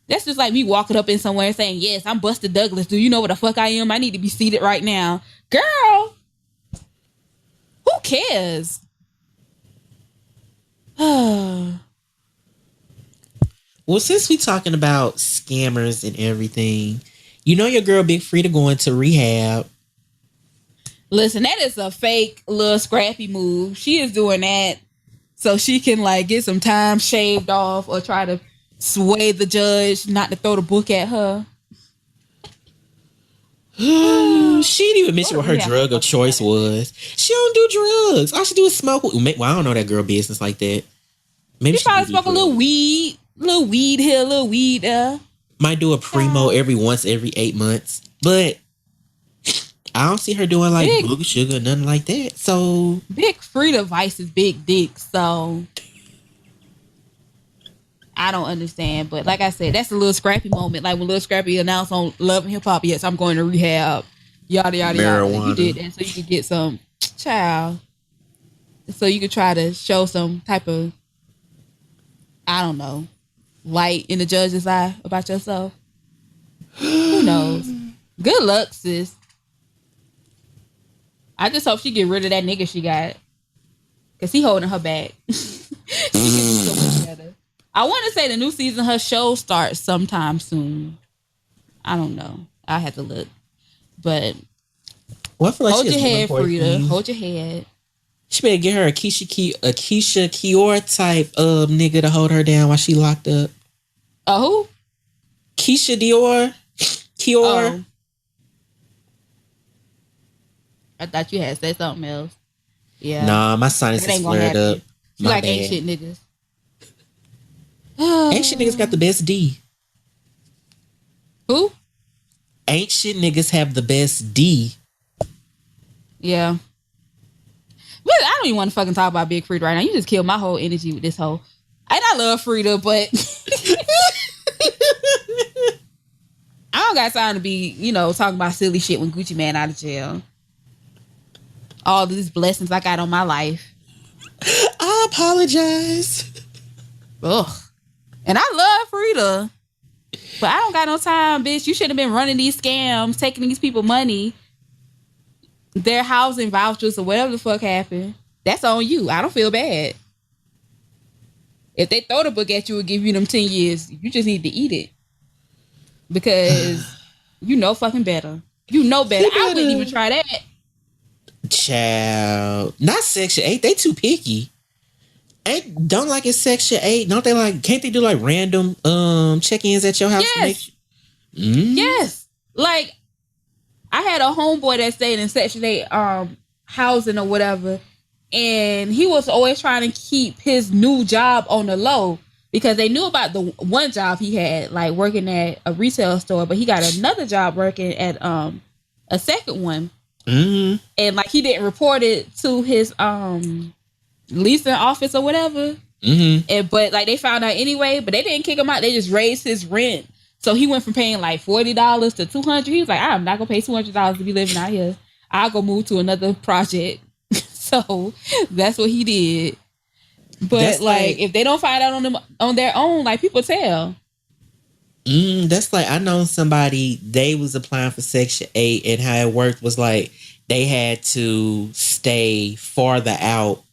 That's just like me walking up in somewhere and saying, yes, I'm Buster Douglas. Do you know what the fuck I am? I need to be seated right now. Girl, who cares? Well, since we talking about scammers and everything, you know your girl Big Freedia going to rehab. Listen, that is a fake little scrappy move. She is doing that so she can like get some time shaved off or try to sway the judge not to throw the book at her. She didn't even mention what her drug of choice was. She don't do drugs. All she do is smoke. Well, I don't know that girl business like that. Maybe she probably smoke a little weed here, little weed there. Might do a primo every 8 months, but I don't see her doing like booger sugar, nothing like that. So Big Freedia vice is big dick, so I don't understand. But like I said, that's a little Scrappy moment. Like when Lil Scrappy announced on Love and Hip Hop, yes, I'm going to rehab. Yada yada marijuana. Yada. You did that so you could get some child. So you could try to show some type of, I don't know, light in the judge's eye about yourself. Who knows? Good luck, sis. I just hope she get rid of that nigga she got. Because he holding her back. She gets so much better. I want to say the new season, her show starts sometime soon. I don't know. I have to look. But hold your head, Freedia. Hold your head. She better get her a Keisha Kior type nigga to hold her down while she locked up. Who? Keisha Kior. Oh. I thought you had said something else. Yeah. Nah, my sinuses flared up. She like ain't shit niggas. Ain't shit niggas got the best D. Who? Ain't shit niggas have the best D. Yeah. But I don't even want to fucking talk about Big Freedia right now. You just killed my whole energy with this whole. And I love Freedia, but I don't got time to be, talking about silly shit when Gucci Mane out of jail. All these blessings I got on my life. I apologize. Ugh. And I love Freedia. But I don't got no time, bitch. You should have been running these scams, taking these people money, their housing vouchers or whatever the fuck happened. That's on you. I don't feel bad. If they throw the book at you and give you them 10 years, you just need to eat it. Because you know fucking better. You know better. I wouldn't even try that. Child. Not Section 8. They too picky. Don't like it Section 8. Don't they like, can't they do like random check-ins at your house? Yes. Yes. Like, I had a homeboy that stayed in Section 8 housing or whatever, and he was always trying to keep his new job on the low because they knew about the one job he had, like working at a retail store, but he got another job working at a second one. And like he didn't report it to his leasing office or whatever. But like they found out anyway, but they didn't kick him out. They just raised his rent. So he went from paying like $40 to $200. He was like, I'm not gonna pay $200 to be living out here. I'll go move to another project. So that's what he did. But that's like if they don't find out on their own, like people tell. That's like, I know somebody, they was applying for Section 8 and how it worked was like they had to stay farther out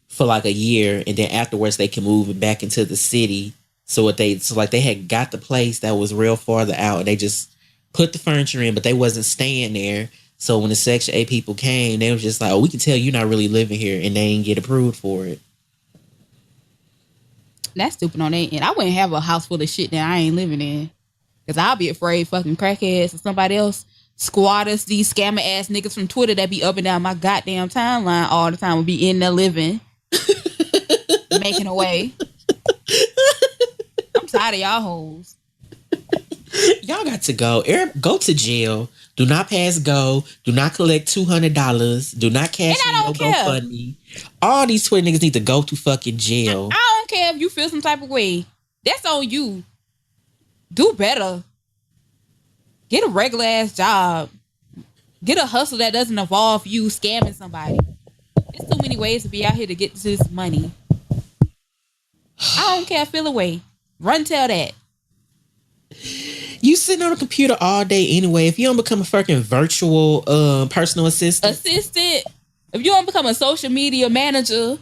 for like a year and then afterwards they can move it back into the city. So they had got the place that was real farther out and they just put the furniture in, but they wasn't staying there. So when the Section 8 people came, they was just like, oh, we can tell you're not really living here, and they ain't get approved for it. That's stupid on their end. I wouldn't have a house full of shit that I ain't living in. Because I'll be afraid fucking crackheads or somebody else, squatters, these scammer ass niggas from Twitter that be up and down my goddamn timeline all the time will be in there living. Making away. I'm tired of y'all hoes. Y'all got to go. Go to jail. Do not pass go. Do not collect $200. Do not cash in no GoFundMe. All these Twitter niggas need to go to fucking jail. I don't care if you feel some type of way. That's on you. Do better. Get a regular ass job. Get a hustle that doesn't involve you scamming somebody. There's too many ways to be out here to get this money. I don't care. Feel away. Run tell that. You sitting on a computer all day anyway. If you don't become a fucking virtual personal assistant. If you don't become a social media manager,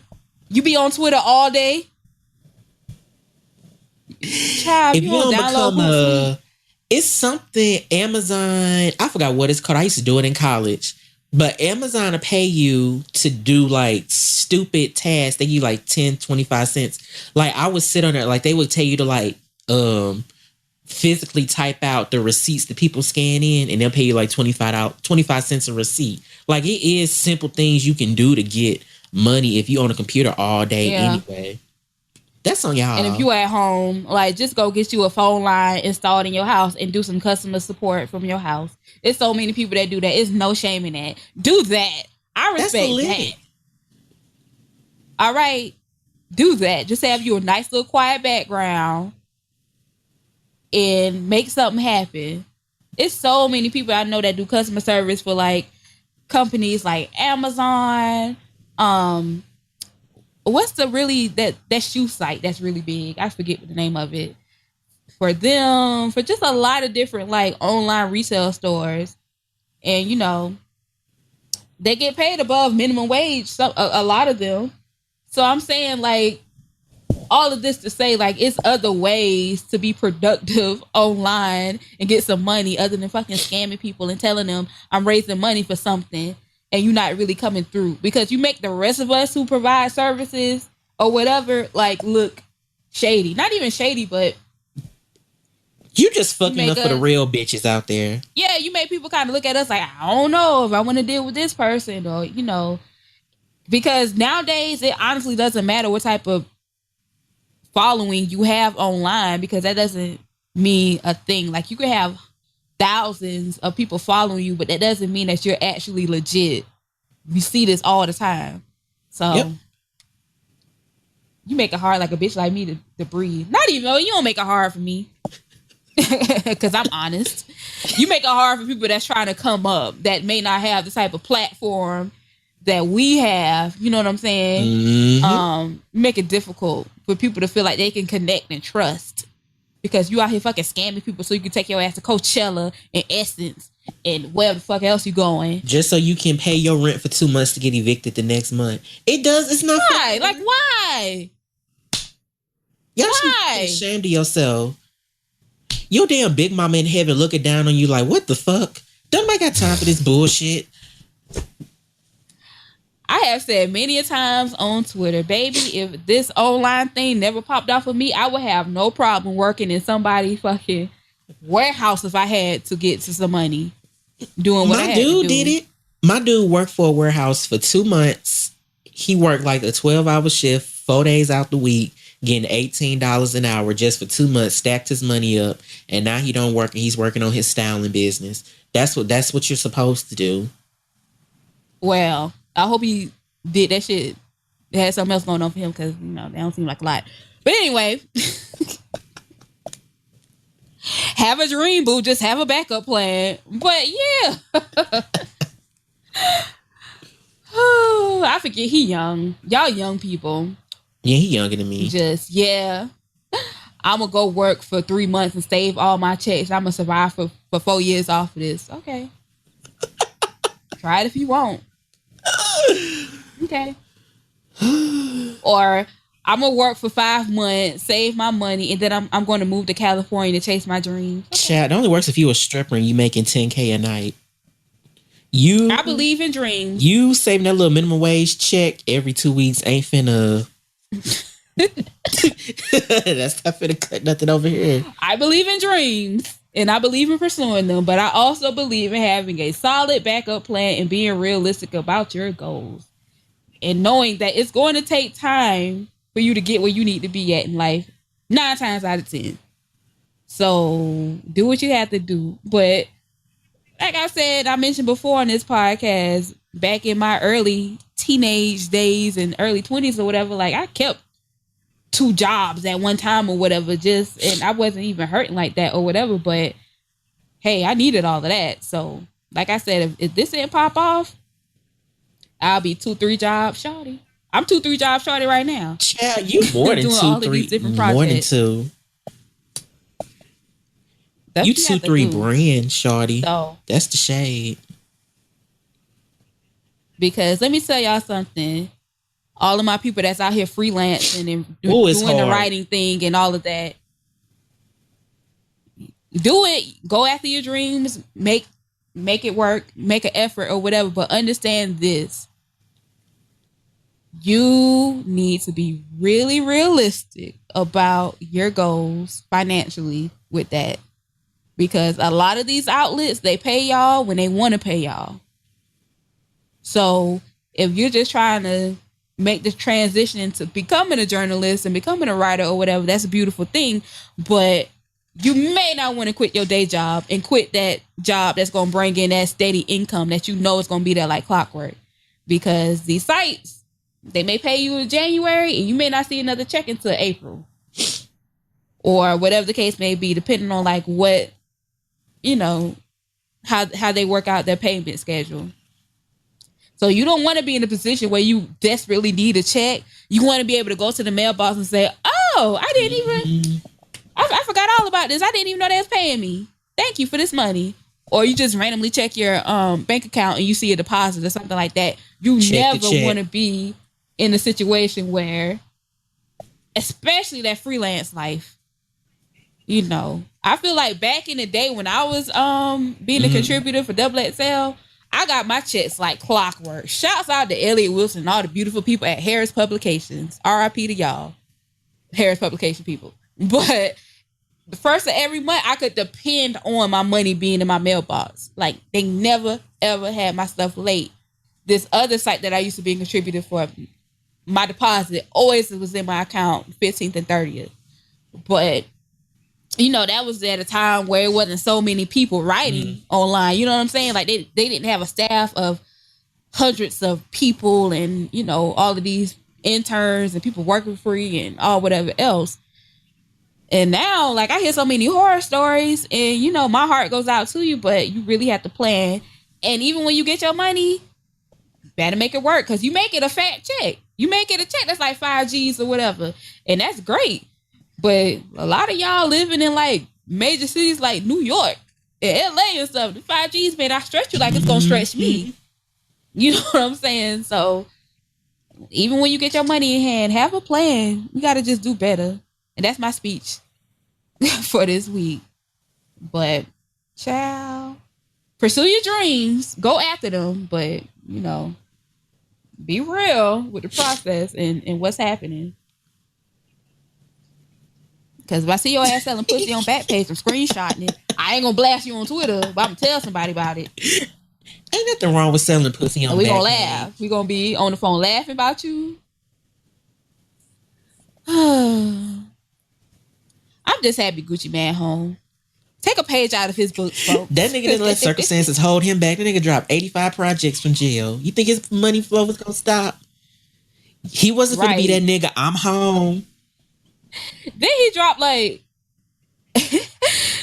you be on Twitter all day. Child, if you don't become it's something Amazon, I forgot what it's called. I used to do it in college. But Amazon will pay you to do like stupid tasks. They give you like 10, 25 cents. Like I would sit on there, like they would tell you to like physically type out the receipts that people scan in, and they'll pay you like 25 cents a receipt. Like it is simple things you can do to get money if you're on a computer all day anyway. That's on y'all. And if you at home, like just go get you a phone line installed in your house and do some customer support from your house. There's so many people that do that. It's no shame in that. Do that. I respect that. All right. Do that. Just have you a nice little quiet background and make something happen. It's so many people I know that do customer service for like companies like Amazon. What's the really that shoe site that's really big? I forget what the name of it. For them, for just a lot of different like online resale stores, and you know, they get paid above minimum wage. So a lot of them. So I'm saying like all of this to say like it's other ways to be productive online and get some money other than fucking scamming people and telling them I'm raising money for something and you're not really coming through, because you make the rest of us who provide services or whatever like look shady. Not even shady, but you just fucking up for the real bitches out there. Yeah, you make people kind of look at us like, I don't know if I want to deal with this person, or you know, because nowadays it honestly doesn't matter what type of following you have online, because that doesn't mean a thing. Like you can have thousands of people following you, but that doesn't mean that you're actually legit. We see this all the time. So you make it hard like a bitch like me to breathe. Not even, you don't make it hard for me. Because I'm honest. You make it hard for people that's trying to come up that may not have the type of platform that we have. You know what I'm saying? Mm-hmm. Make it difficult for people to feel like they can connect and trust, because you out here fucking scamming people so you can take your ass to Coachella and Essence and where the fuck else you going, just so you can pay your rent for 2 months to get evicted the next month. It's not why? Like why? Y'all should be ashamed of yourself. Your damn big mama in heaven looking down on you like, what the fuck? Don't nobody got time for this bullshit. I have said many a times on Twitter, baby, if this online thing never popped off of me, I would have no problem working in somebody's fucking warehouse if I had to get to some money. Doing what I had to do. My dude did it. My dude worked for a warehouse for 2 months. He worked like a 12-hour shift, 4 days out the week, getting $18 an hour just for 2 months, stacked his money up, and now he don't work and he's working on his styling business. That's what you're supposed to do. Well, I hope he did that shit. It had something else going on for him, because, you know, they don't seem like a lot. But anyway, have a dream, boo. Just have a backup plan. But yeah. I forget he young. Y'all young people. Yeah, he younger than me. I'm going to go work for 3 months and save all my checks. I'm going to survive for 4 years off of this. Okay. Try it if you want. Okay. Or I'm going to work for 5 months, save my money, and then I'm going to move to California to chase my dreams. Okay. Chat, it only works if you a stripper and you making $10K a night. I believe in dreams. You saving that little minimum wage check every 2 weeks ain't finna. That's not finna cut nothing over here. I believe in dreams and I believe in pursuing them, but I also believe in having a solid backup plan and being realistic about your goals and knowing that it's going to take time for you to get where you need to be at in life 9 times out of 10. So do what you have to do. But like I said, I mentioned before on this podcast, back in my early teenage days and early 20s or whatever, like I kept 2 jobs at one time or whatever, and I wasn't even hurting like that or whatever, but hey, I needed all of that. So like I said, if this didn't pop off, I'll be 2-3 jobs shorty. I'm 2-3 jobs shorty right now. Child, you more than 2-3 different projects. More than 2. That's you 2-3 brand shorty. So, that's the shade. Because let me tell y'all something. All of my people that's out here freelancing and doing the writing thing and all of that. Do it. Go after your dreams. Make it work. Make an effort or whatever. But understand this. You need to be really realistic about your goals financially with that. Because a lot of these outlets, they pay y'all when they want to pay y'all. So if you're just trying to make the transition into becoming a journalist and becoming a writer or whatever, that's a beautiful thing. But you may not want to quit your day job and quit that job that's going to bring in that steady income that you know is going to be there like clockwork. Because these sites, they may pay you in January and you may not see another check until April. Or whatever the case may be, depending on like what, you know, how they work out their payment schedule. So you don't want to be in a position where you desperately need a check. You want to be able to go to the mailbox and say, oh, I didn't even, I forgot all about this. I didn't even know they was paying me. Thank you for this money. Or you just randomly check your bank account and you see a deposit or something like that. You never want to be in a situation where, especially that freelance life, you know, I feel like back in the day when I was being a contributor for XXL, I got my checks like clockwork. Shouts out to Elliot Wilson and all the beautiful people at Harris Publications. RIP to y'all, Harris Publication people. But the first of every month, I could depend on my money being in my mailbox. Like, they never, ever had my stuff late. This other site that I used to be a contributor for, my deposit always was in my account 15th and 30th. But you know, that was at a time where it wasn't so many people writing online. You know what I'm saying? Like they didn't have a staff of hundreds of people and, you know, all of these interns and people working free and all whatever else. And now, like, I hear so many horror stories and, you know, my heart goes out to you, but you really have to plan. And even when you get your money, you better make it work because you make it a fat check. You make it a check that's like 5 G's or whatever. And that's great. But a lot of y'all living in like major cities like New York and LA and stuff, the 5 G's may not stretch you like it's going to stretch me. You know what I'm saying? So even when you get your money in hand, have a plan. You got to just do better. And that's my speech for this week. But child, pursue your dreams, go after them. But, you know, be real with the process and what's happening. Because if I see your ass selling pussy on Backpage or screenshotting it, I ain't gonna blast you on Twitter, but I'm gonna tell somebody about it. Ain't nothing wrong with selling pussy on Backpage. We gonna laugh. We gonna be on the phone laughing about you. I'm just happy Gucci Man home. Take a page out of his book, folks. That nigga didn't let circumstances hold him back. That nigga dropped 85 projects from jail. You think his money flow was gonna stop? He wasn't gonna be that nigga. I'm home. Then he dropped like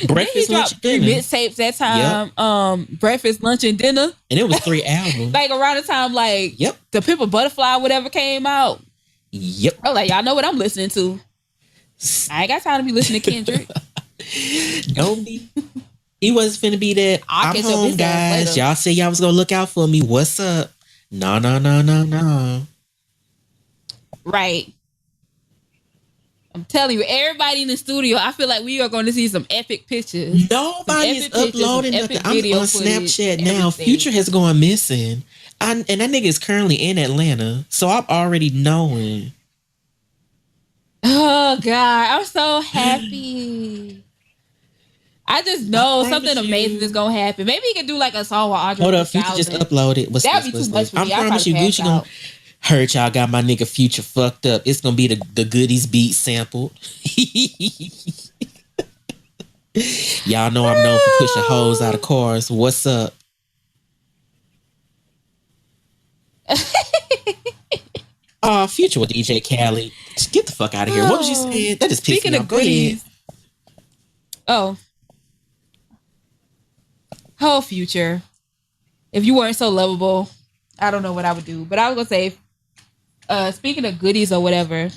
breakfast, lunch, and dinner. Mixtapes that time. Yep. Breakfast, lunch, and dinner. And it was 3 albums. Like around the time, like the Pimp a Butterfly, whatever came out. Yep. I was like, y'all know what I'm listening to. I ain't got time to be listening to Kendrick. Don't be. He wasn't finna be that. I'm home, guys. Y'all say y'all was gonna look out for me. What's up? No. Right. I'm telling you, everybody in the studio, I feel like we are going to see some epic pictures. Nobody is uploading nothing. I'm on Snapchat now. Everything. Future has gone missing. And that nigga is currently in Atlanta. So I'm already knowing. Oh, God. I'm so happy. I just know something amazing is going to happen. Maybe he can do like a song with Andre. Hold up, Future just uploaded. That'd be too much for me. I promise you, Gucci gonna hurt y'all. Got my nigga Future fucked up. It's gonna be the Goodies beat sampled. Y'all know I'm known for pushing hoes out of cars. What's up? Oh, Future with DJ Khaled. Just get the fuck out of here. What was you saying? That just pissed me off. Go ahead. Oh, Future. If you weren't so lovable, I don't know what I would do. But I was gonna say, speaking of goodies or whatever,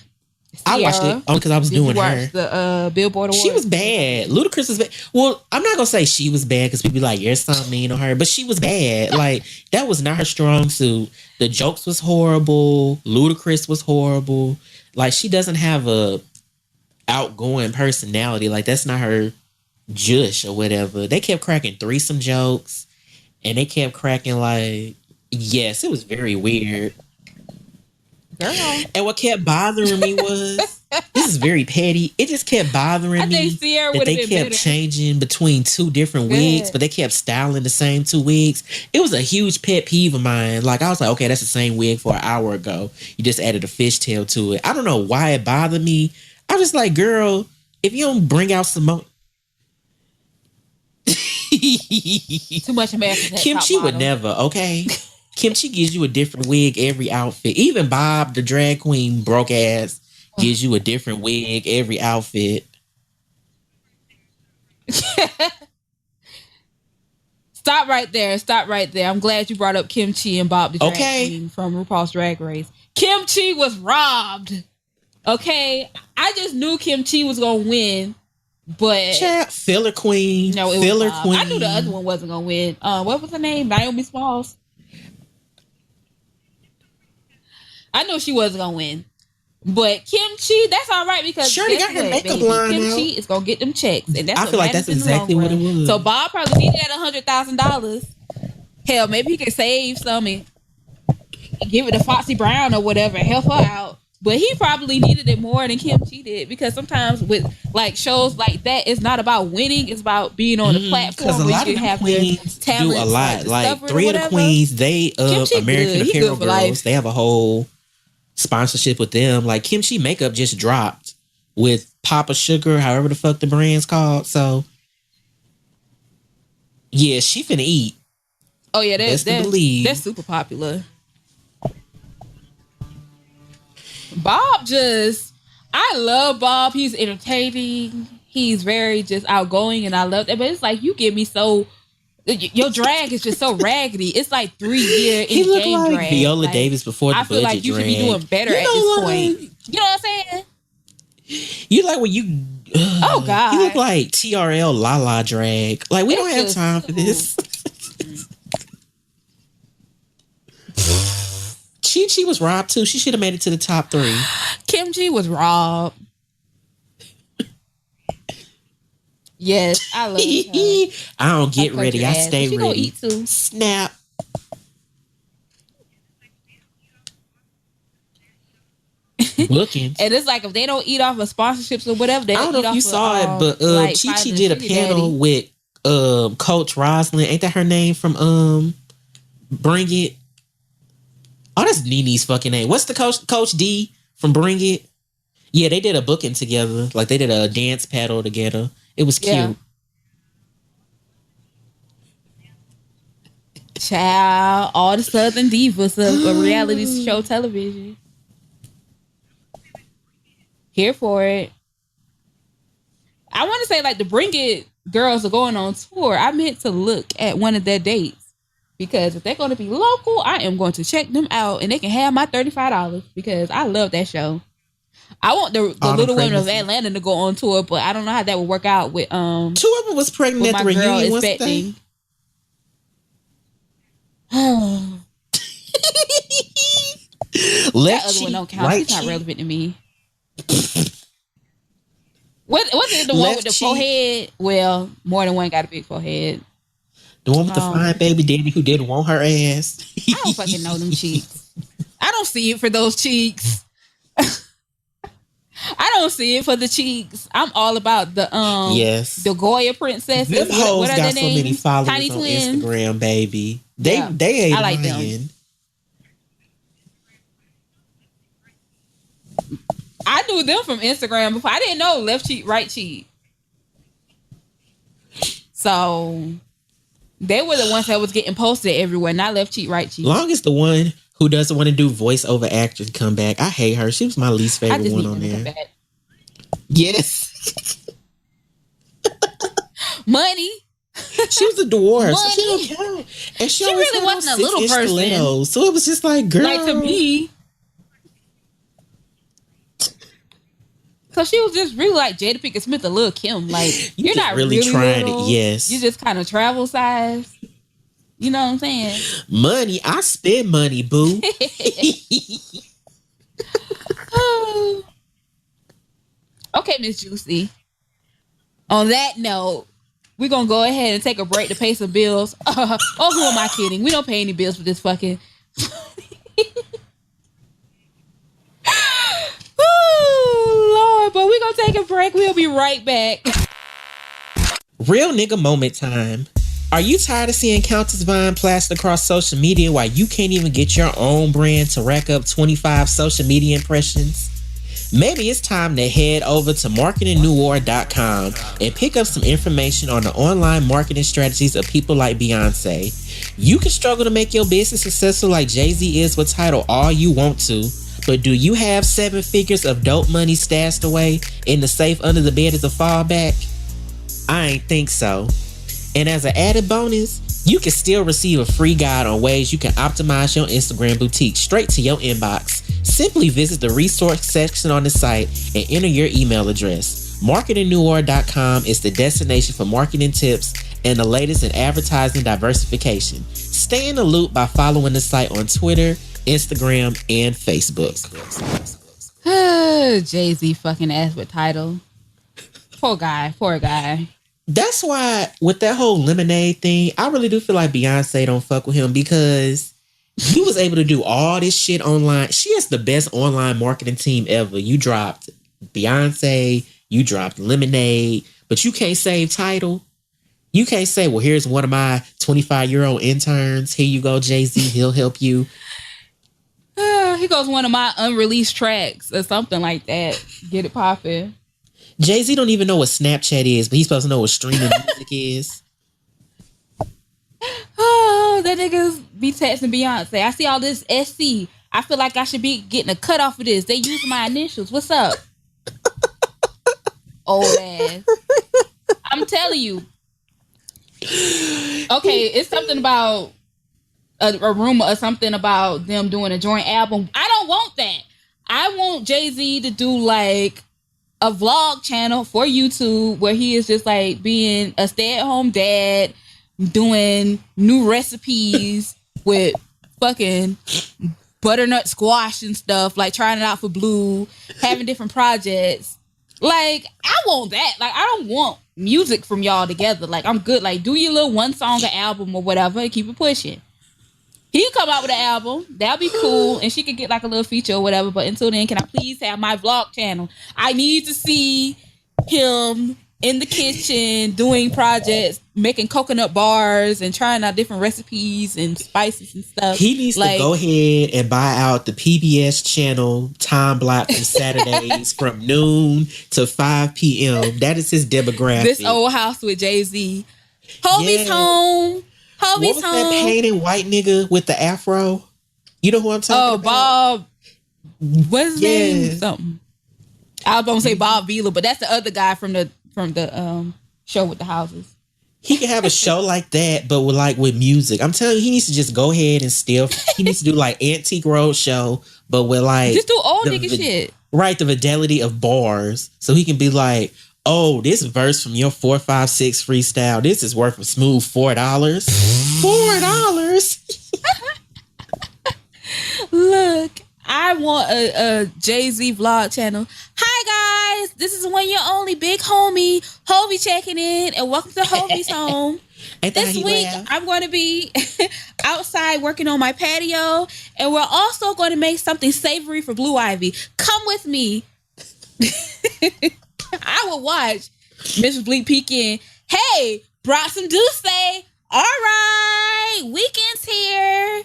I watched it because I was doing her. The Billboard Awards. She was bad. Ludacris was bad. Well, I'm not gonna say she was bad because people be like, you're so mean on her, but she was bad. Like, that was not her strong suit. The jokes was horrible. Ludacris was horrible. Like, she doesn't have a outgoing personality. Like, that's not her jush or whatever. They kept cracking threesome jokes, and they kept cracking like, yes, it was very weird. Girl. And what kept bothering me was, this is very petty, it just kept bothering me that they kept changing between two different wigs, but they kept styling the same two wigs. It was a huge pet peeve of mine. Like, I was like, okay, that's the same wig for an hour ago. You just added a fishtail to it. I don't know why it bothered me. I was just like, girl, if you don't bring out some more... Too much American. Kimchi would never, okay? Kimchi gives you a different wig every outfit. Even Bob, the drag queen, broke ass, gives you a different wig every outfit. Stop right there. I'm glad you brought up Kimchi and Bob, the drag queen from RuPaul's Drag Race. Kimchi was robbed. Okay? I just knew Kimchi was going to win. But filler queen. No, it filler was queen. I knew the other one wasn't gonna win. What was her name? Naomi Smalls. I knew she wasn't gonna win. But Kimchi, that's all right because Shirley got her makeup line Kimchi is gonna get them checks, and that's I feel like that's exactly what it was. So Bob probably needed that $100,000. Hell, maybe he could save some and give it to Foxy Brown or whatever and help her out. But he probably needed it more than Kimchi did because sometimes with like shows like that, it's not about winning; it's about being on the platform where you can have queens do a lot. Like 3 of the queens, they American Apparel girls, they have a whole sponsorship with them. Like Kimchi makeup just dropped with Papa Sugar, however the fuck the brand's called. So yeah, she finna eat. Oh yeah, that's super popular. Bob I love Bob. He's entertaining. He's very just outgoing and I love that. But it's like, you get me so, your drag is just so raggedy. It's like 3-year in game like drag. Viola Davis before the budget drag. I feel like you should be doing better at this point. You know what I'm saying? You like when you... oh, God. You look like TRL Lala drag. Like, we don't have time for this. Chi was robbed too. She should have made it to the top 3. Kimchi was robbed. Yes, I love her. I don't get ready. I stay ready. Gonna eat too. Snap. Looking. And it's like if they don't eat off of sponsorships or whatever, they don't eat off of... I don't know if you saw it, but like Chi did a panel with Coach Roslyn. Ain't that her name from Bring It? Oh, that's Nene's fucking name. What's the Coach D from Bring It? Yeah, they did a booking together. Like they did a dance battle together. It was cute. Yeah. Child, all the Southern divas of reality show television. Here for it. I want to say like the Bring It girls are going on tour. I meant to look at one of their dates. Because if they're going to be local, I am going to check them out and they can have my $35 because I love that show. I want the Little Women of Atlanta to go on tour, but I don't know how that would work out with 2 of them was pregnant at the reunion. What's expecting. That other one don't count. She's not relevant to me. the one Left with the cheek. forehead? Well, more than one got a big forehead. The one with the fine baby daddy who didn't want her ass. I don't fucking know them cheeks. I don't see it for those cheeks. I don't see it for the cheeks. I'm all about the the Goya princesses. Them hoes what are got their so many names? followers Tiny on twins. Instagram, baby. They ain't I like lying. them. I knew them from Instagram before. I didn't know left cheek, right cheek. So they were the ones that was getting posted everywhere, not left cheek, right cheek. Long as the one who doesn't want to do voiceover actress come back. I hate her. She was my least favorite one on there. Yes. Money. She was a dwarf. Money. So she don't count. And she really wasn't a little person. Stilettos, so it was just like, girl. Like to me. So she was just really like Jada Pinkett Smith, a little Kim. Like you're not really trying little, to. Yes, you just kind of travel size. You know what I'm saying? Money, I spend money, boo. Okay, Miss Juicy. On that note, we're gonna go ahead and take a break to pay some bills. Oh, who am I kidding? We don't pay any bills for this fucking. Lord, but we're gonna take a break. We'll be right back. Real nigga moment time. Are you tired of seeing Countess Vine plastered across social media while you can't even get your own brand to rack up 25 social media impressions? Maybe it's time to head over to marketingnewwar.com and pick up some information on the online marketing strategies of people like Beyonce. You can struggle to make your business successful like Jay-Z is with Tidal all you want to, but do you have 7 figures of dope money stashed away in the safe under the bed as a fallback? I ain't think so. And as an added bonus, you can still receive a free guide on ways you can optimize your Instagram boutique straight to your inbox. Simply visit the resource section on the site and enter your email address. MarketingNewWar.com is the destination for marketing tips and the latest in advertising diversification. Stay in the loop by following the site on Twitter, Instagram, and Facebook. Jay-Z fucking ass with Tidal. Poor guy. That's why with that whole Lemonade thing, I really do feel like Beyonce don't fuck with him because he was able to do all this shit online. She has the best online marketing team ever. You dropped Beyonce, you dropped Lemonade, but you can't save Tidal. You can't say, well, here's one of my 25-year-old interns. Here you go, Jay-Z. He'll help you. He goes one of my unreleased tracks or something like that. Get it poppin'. Jay-Z don't even know what Snapchat is, but he's supposed to know what streaming music is. Oh, that niggas be texting Beyonce. I see all this SC. I feel like I should be getting a cut off of this. They use my initials. What's up? Old ass. I'm telling you. Okay, it's something about a rumor or something about them doing a joint album. I don't want that. I want Jay-Z to do like a vlog channel for YouTube where he is just like being a stay-at-home dad, doing new recipes with fucking butternut squash and stuff, like trying it out for Blue, having different projects. Like, I want that. Like, I don't want music from y'all together. Like, I'm good. Like, do your little one song or album or whatever and keep it pushing. He'll come out with an album. That'll be cool. And she could get like a little feature or whatever. But until then, can I please have my vlog channel? I need to see him in the kitchen doing projects, making coconut bars and trying out different recipes and spices and stuff. He needs to go ahead and buy out the PBS channel time block from Saturdays from noon to 5 p.m. That is his demographic. This old house with Jay-Z. Hobie's home. What was that painted white nigga with the afro? You know who I'm talking about? Bob. What's his name? Something. I was gonna say Bob Vila, but that's the other guy from the show with the houses. He can have a show like that, but with music. I'm telling you, he needs to just go ahead and steal. He needs to do like Antique Roadshow, but with like just do old nigga shit. Right, the fidelity of bars, so he can be like, oh, this verse from your 456 freestyle, this is worth a smooth $4. $4. Look, I want a Jay-Z vlog channel. Hi guys, this is one year only big homie Hovey checking in, and welcome to Hovey's home. This week I'm going to be outside working on my patio, and we're also going to make something savory for Blue Ivy. Come with me. I will watch Mrs. Bleak peek in. Hey, brought some Douce. All right, weekend's here.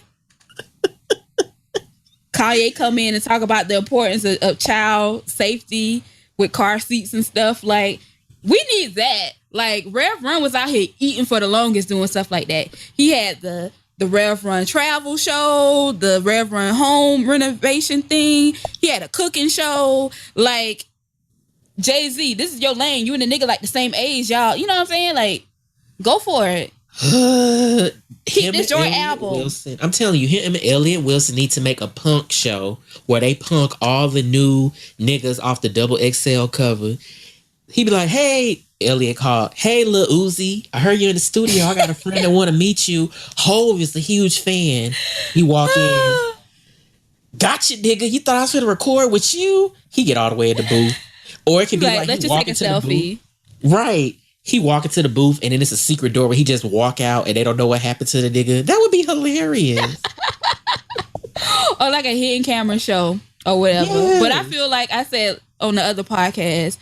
Kanye come in and talk about the importance of child safety with car seats and stuff. Like, we need that. Like, Rev Run was out here eating for the longest doing stuff like that. He had the Rev Run travel show, the Rev Run home renovation thing. He had a cooking show. Like, Jay-Z, this is your lane. You and the nigga like the same age, y'all. You know what I'm saying? Like, go for it. Keep this joint album. Wilson. I'm telling you, him and Elliot Wilson need to make a punk show where they punk all the new niggas off the Double XL cover. He'd be like, hey, Elliot called, hey, Lil Uzi, I heard you in the studio. I got a friend that want to meet you. Hov is a huge fan. He walk in. Gotcha, nigga. You thought I was going to record with you? He get all the way in the booth. Or it could be like let's he just take a selfie. Right. He walk into the booth and then it's a secret door where he just walk out and they don't know what happened to the nigga. That would be hilarious. Or like a hidden camera show or whatever. Yeah. But I feel like I said on the other podcast,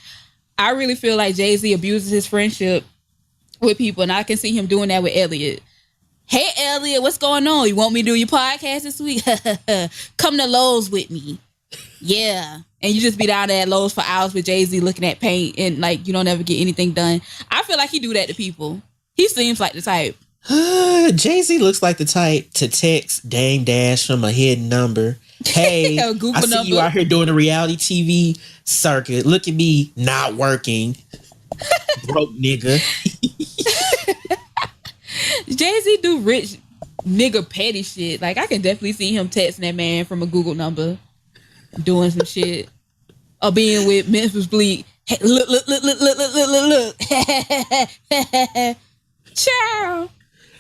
I really feel like Jay-Z abuses his friendship with people, and I can see him doing that with Elliot. Hey, Elliot, what's going on? You want me to do your podcast this week? Come to Lowe's with me. Yeah. And you just be down there at Lowe's for hours with Jay-Z looking at paint and like you don't ever get anything done. I feel like he do that to people. He seems like the type. Jay-Z looks like the type to text Dame Dash from a hidden number. Hey, I see number. You out here doing a reality TV circuit. Look at me not working. Broke nigga. Jay-Z do rich nigga petty shit. Like I can definitely see him texting that man from a Google number. Doing some shit. Or being with Memphis Bleak. Hey, look. Ciao.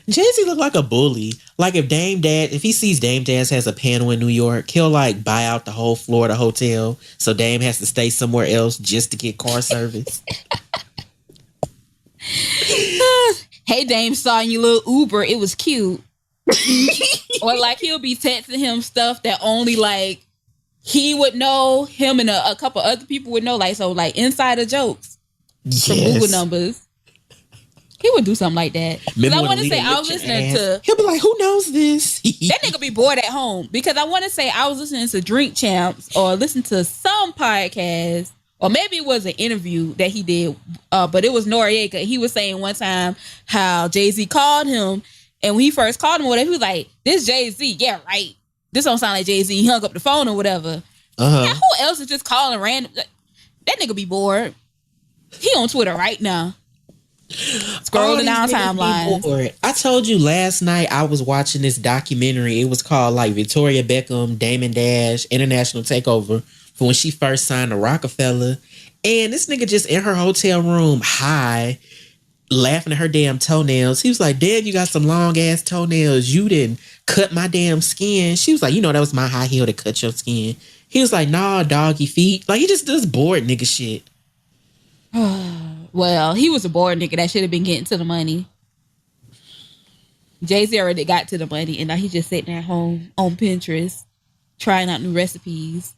Jay-Z look like a bully. Like if he sees Dame Dash has a panel in New York, he'll like buy out the whole floor of the hotel. So Dame has to stay somewhere else just to get car service. Hey Dame, saw you little Uber. It was cute. Or like he'll be texting him stuff that only like he would know, him and a couple other people would know, like, so like insider jokes from Google numbers. He would do something like that. I want to say I was listening to. He'll be like, "Who knows this?" That nigga be bored at home because I want to say I was listening to Drink Champs or listening to some podcast or maybe it was an interview that he did, but it was Noriega. He was saying one time how Jay-Z called him, and when he first called him, or whatever, he was like, "This Jay-Z, yeah, right. This don't sound like Jay-Z." He hung up the phone or whatever. Now, who else is just calling random? That nigga be bored. He on Twitter right now. Scrolling down timelines. I told you last night I was watching this documentary. It was called like Victoria Beckham, Damon Dash, International Takeover for when she first signed to Rockefeller. And this nigga just in her hotel room high, laughing at her damn toenails. He was like, "Damn, you got some long ass toenails. You didn't cut my damn skin." She was like, "You know that was my high heel to cut your skin." He was like, "Nah, doggy feet." Like he just does bored nigga shit. Well, he was a bored nigga that should have been getting to the money. Jay-Z already got to the money, and now he's just sitting at home on Pinterest, trying out new recipes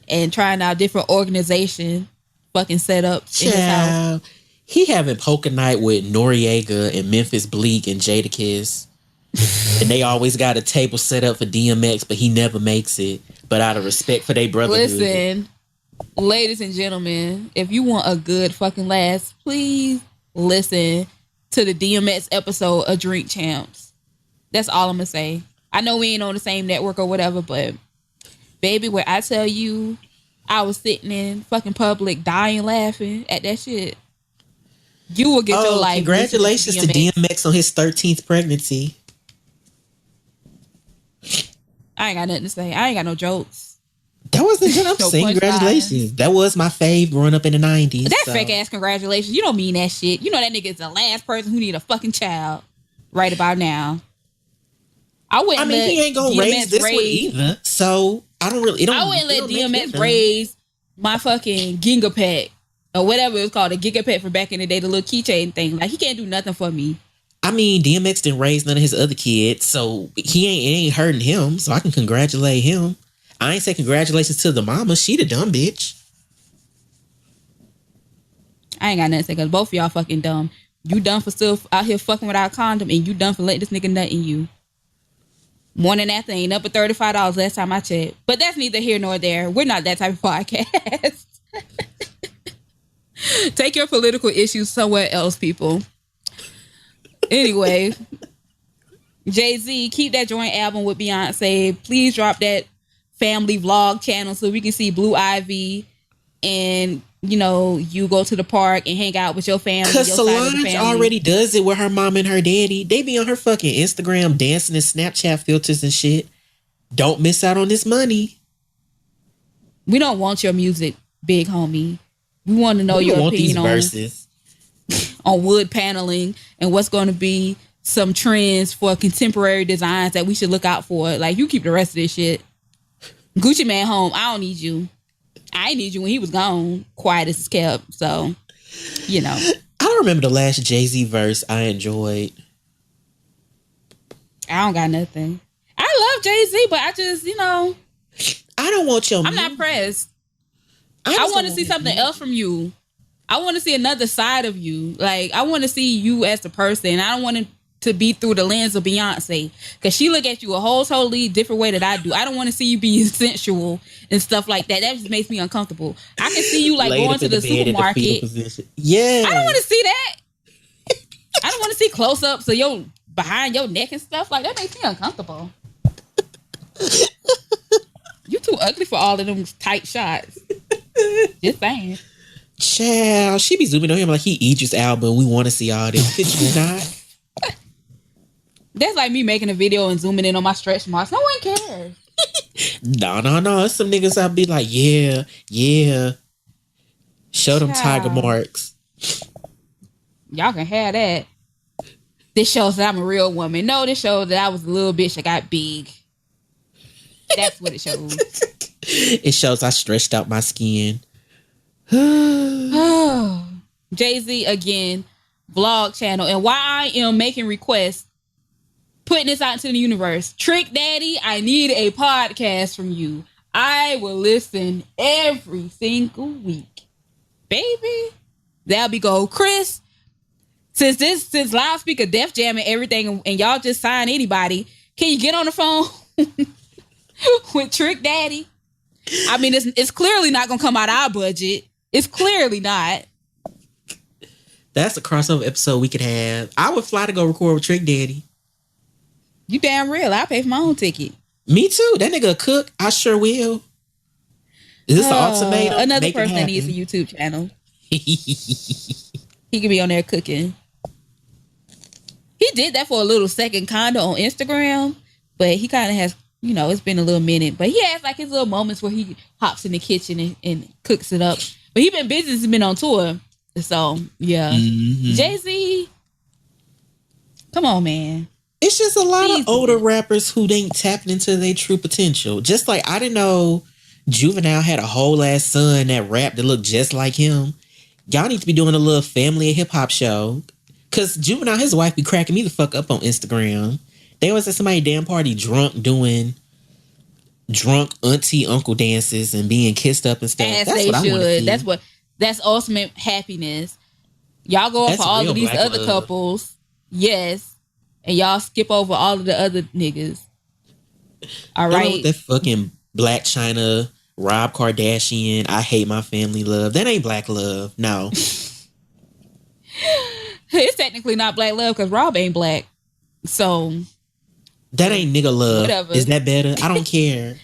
and trying out different organization fucking setups in his house. He having poker night with Noriega and Memphis Bleak and Jadakiss. And they always got a table set up for DMX, but he never makes it. But out of respect for their brotherhood. Listen, ladies and gentlemen, if you want a good fucking laugh, please listen to the DMX episode of Drink Champs. That's all I'm gonna say. I know we ain't on the same network or whatever, but baby, where I tell you I was sitting in fucking public dying laughing at that shit, you will get your life. Congratulations to DMX on his 13th pregnancy. I ain't got nothing to say. I ain't got no jokes. That was the joke. I'm saying congratulations. That was my fave growing up in the 90s. That fake ass congratulations. You don't mean that shit. You know that nigga is the last person who need a fucking child right about now. I mean, he ain't gonna raise this one either. So I don't really. I wouldn't let DMX raise my fucking Ginga pack or whatever it was called, a gigapet for back in the day, the little keychain thing. Like, he can't do nothing for me. I mean, DMX didn't raise none of his other kids, so it ain't hurting him. So I can congratulate him. I ain't say congratulations to the mama. She the dumb bitch. I ain't got nothing to say because both of y'all fucking dumb. You dumb for still out here fucking without a condom, and you dumb for letting this nigga nut in you. Morning after ain't up at $35 last time I checked. But that's neither here nor there. We're not that type of podcast. Take your political issues somewhere else, people. Anyway, Jay-Z, keep that joint album with Beyonce. Please drop that family vlog channel so we can see Blue Ivy and, you know, you go to the park and hang out with your family. Because Solange already does it with her mom and her daddy. They be on her fucking Instagram dancing in Snapchat filters and shit. Don't miss out on this money. We don't want your music, big homie. We want to know your opinion on wood paneling and what's going to be some trends for contemporary designs that we should look out for. Like, you keep the rest of this shit. Gucci Man home. I don't need you. I ain't need you when he was gone. Quiet as kept. So, you know. I don't remember the last Jay-Z verse I enjoyed. I don't got nothing. I love Jay-Z, but I just, you know. I don't want your I'm not pressed. I want to see something else from you. I want to see another side of you. Like, I want to see you as the person. I don't want it to be through the lens of Beyonce, because she look at you a whole totally different way that I do. I don't want to see you being sensual and stuff like that. That just makes me uncomfortable. I can see you like going to the supermarket. Yeah. I don't want to see that. I don't want to see close-ups of your behind your neck and stuff. Like, that makes me uncomfortable. You too ugly for all of them tight shots. Just saying. Child, she be zooming on him like he Idris album. We want to see all this. Could you not? That's like me making a video and zooming in on my stretch marks. No one cares. No. Some niggas I'll be like, yeah. Show them tiger marks. Y'all can have that. This shows that I'm a real woman. No, this shows that I was a little bitch that got big. That's what it shows. It shows I stretched out my skin. Jay-Z again, vlog channel. And while I am making requests, putting this out into the universe, Trick Daddy, I need a podcast from you. I will listen every single week. Baby, that'll be gold. Chris, since loudspeaker Def Jam and everything, and y'all just sign anybody, can you get on the phone with Trick Daddy? I mean, it's clearly not gonna come out of our budget. It's clearly not. That's a crossover episode we could have. I would fly to go record with Trick Daddy. You damn real. I pay for my own ticket. Me too. That nigga a cook. I sure will. Is this an ultimatum? Another person that needs a YouTube channel. He could be on there cooking. He did that for a little second kinda on Instagram, but he kind of has, you know, it's been a little minute. But he has like his little moments where he hops in the kitchen and cooks it up. But he been busy since he's been on tour. So, yeah. Mm-hmm. Jay-Z, come on, man. It's just a lot of older rappers who ain't tapping into their true potential. Just like, I didn't know Juvenile had a whole ass son that rapped that looked just like him. Y'all need to be doing a little family hip hop show. Because Juvenile, his wife be cracking me the fuck up on Instagram. They was at somebody's damn party drunk doing drunk auntie uncle dances and being kissed up and stuff. As that's they what should. I want to see. That's ultimate happiness. Y'all go up for all of these other love. Couples. Yes. And y'all skip over all of the other niggas. All right. That fucking Black China, Rob Kardashian, I hate my family love. That ain't black love. No. It's technically not black love because Rob ain't black. So. That ain't nigga love. Whatever. Is that better? I don't care.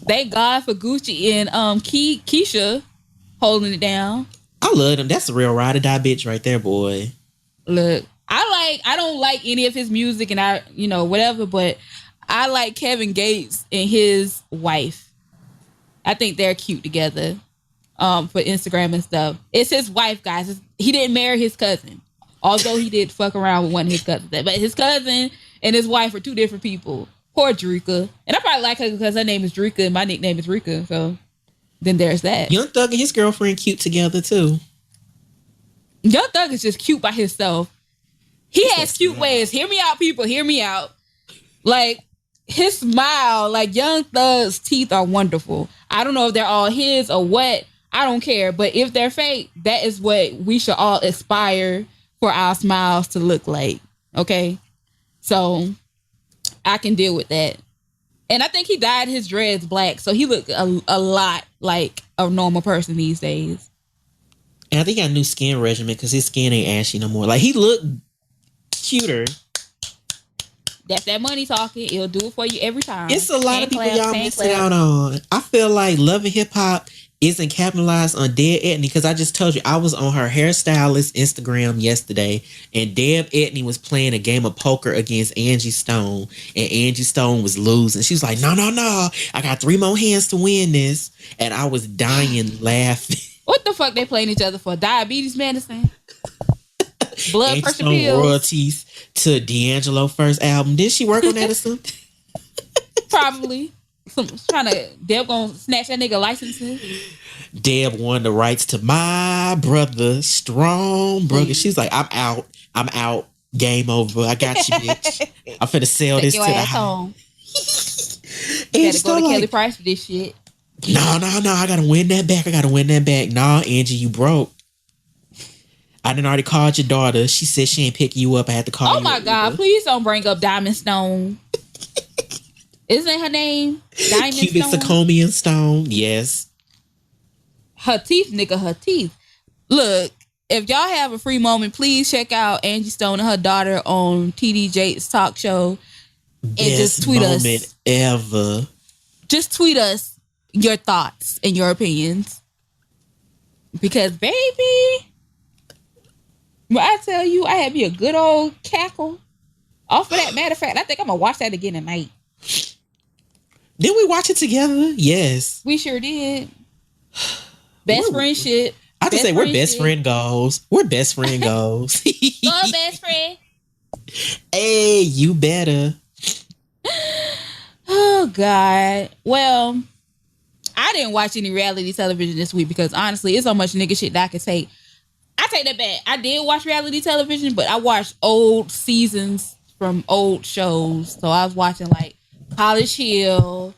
Thank God for Gucci and Keisha holding it down. I love him. That's a real ride or die bitch right there, boy. Look, I don't like any of his music and I, you know, whatever, but I like Kevin Gates and his wife. I think they're cute together for Instagram and stuff. It's his wife, guys. He didn't marry his cousin. Although he did fuck around with one of his cousins. But his cousin and his wife are two different people. Poor Drika. And I probably like her because her name is Drika and my nickname is Rika. So, then there's that. Young Thug and his girlfriend cute together too. Young Thug is just cute by himself. He has cute ways. Hear me out, people. Hear me out. Like, his smile, like Young Thug's teeth are wonderful. I don't know if they're all his or what. I don't care. But if they're fake, that is what we should all aspire for our smiles to look like. Okay? So, I can deal with that. And I think he dyed his dreads black. So, he looked a lot like a normal person these days. And I think he got a new skin regimen because his skin ain't ashy no more. Like, he looked cuter. That's that money talking. It'll do it for you every time. It's a lot of people y'all missing out on. I feel like Love and Hip Hop isn't capitalized on Deb Etney because I just told you I was on her hairstylist Instagram yesterday and Deb Etney was playing a game of poker against Angie Stone and Angie Stone was losing. She was like, no. I got 3 more hands to win this. And I was dying laughing. What the fuck they playing each other for? Diabetes medicine? Blood pressure pills? Royalties to D'Angelo first album. Did she work on that or something? Probably. Deb gonna snatch that nigga licenses. Deb won the rights to My Brother, Strong Brother. She's like, I'm out. Game over. I got you, bitch. I'm finna sell this to the house. You gotta go to Kelly Price for this shit. No. I gotta win that back. Nah, Angie, you broke. I done already called your daughter. She said she ain't picking you up. I had to call you. Oh my God, please don't bring up Diamond Stone. Isn't her name? Diamond Cubic Stone? Zirconian Stone, yes. Her teeth, nigga, her teeth. Look, if y'all have a free moment, please check out Angie Stone and her daughter on TD Jakes' talk show. And just tweet us. Best moment ever. Just tweet us your thoughts and your opinions. Because, baby, when I tell you I had me a good old cackle off of that. Matter of fact, I think I'm going to watch that again tonight. Did we watch it together? Yes. We sure did. Best friendship. I just say we're best friend goals. We're best friend goals. Go best friend. Hey, you better. Oh, God. Well, I didn't watch any reality television this week because honestly, it's so much nigga shit that I could take. I take that back. I did watch reality television, but I watched old seasons from old shows. So I was watching like College Hill,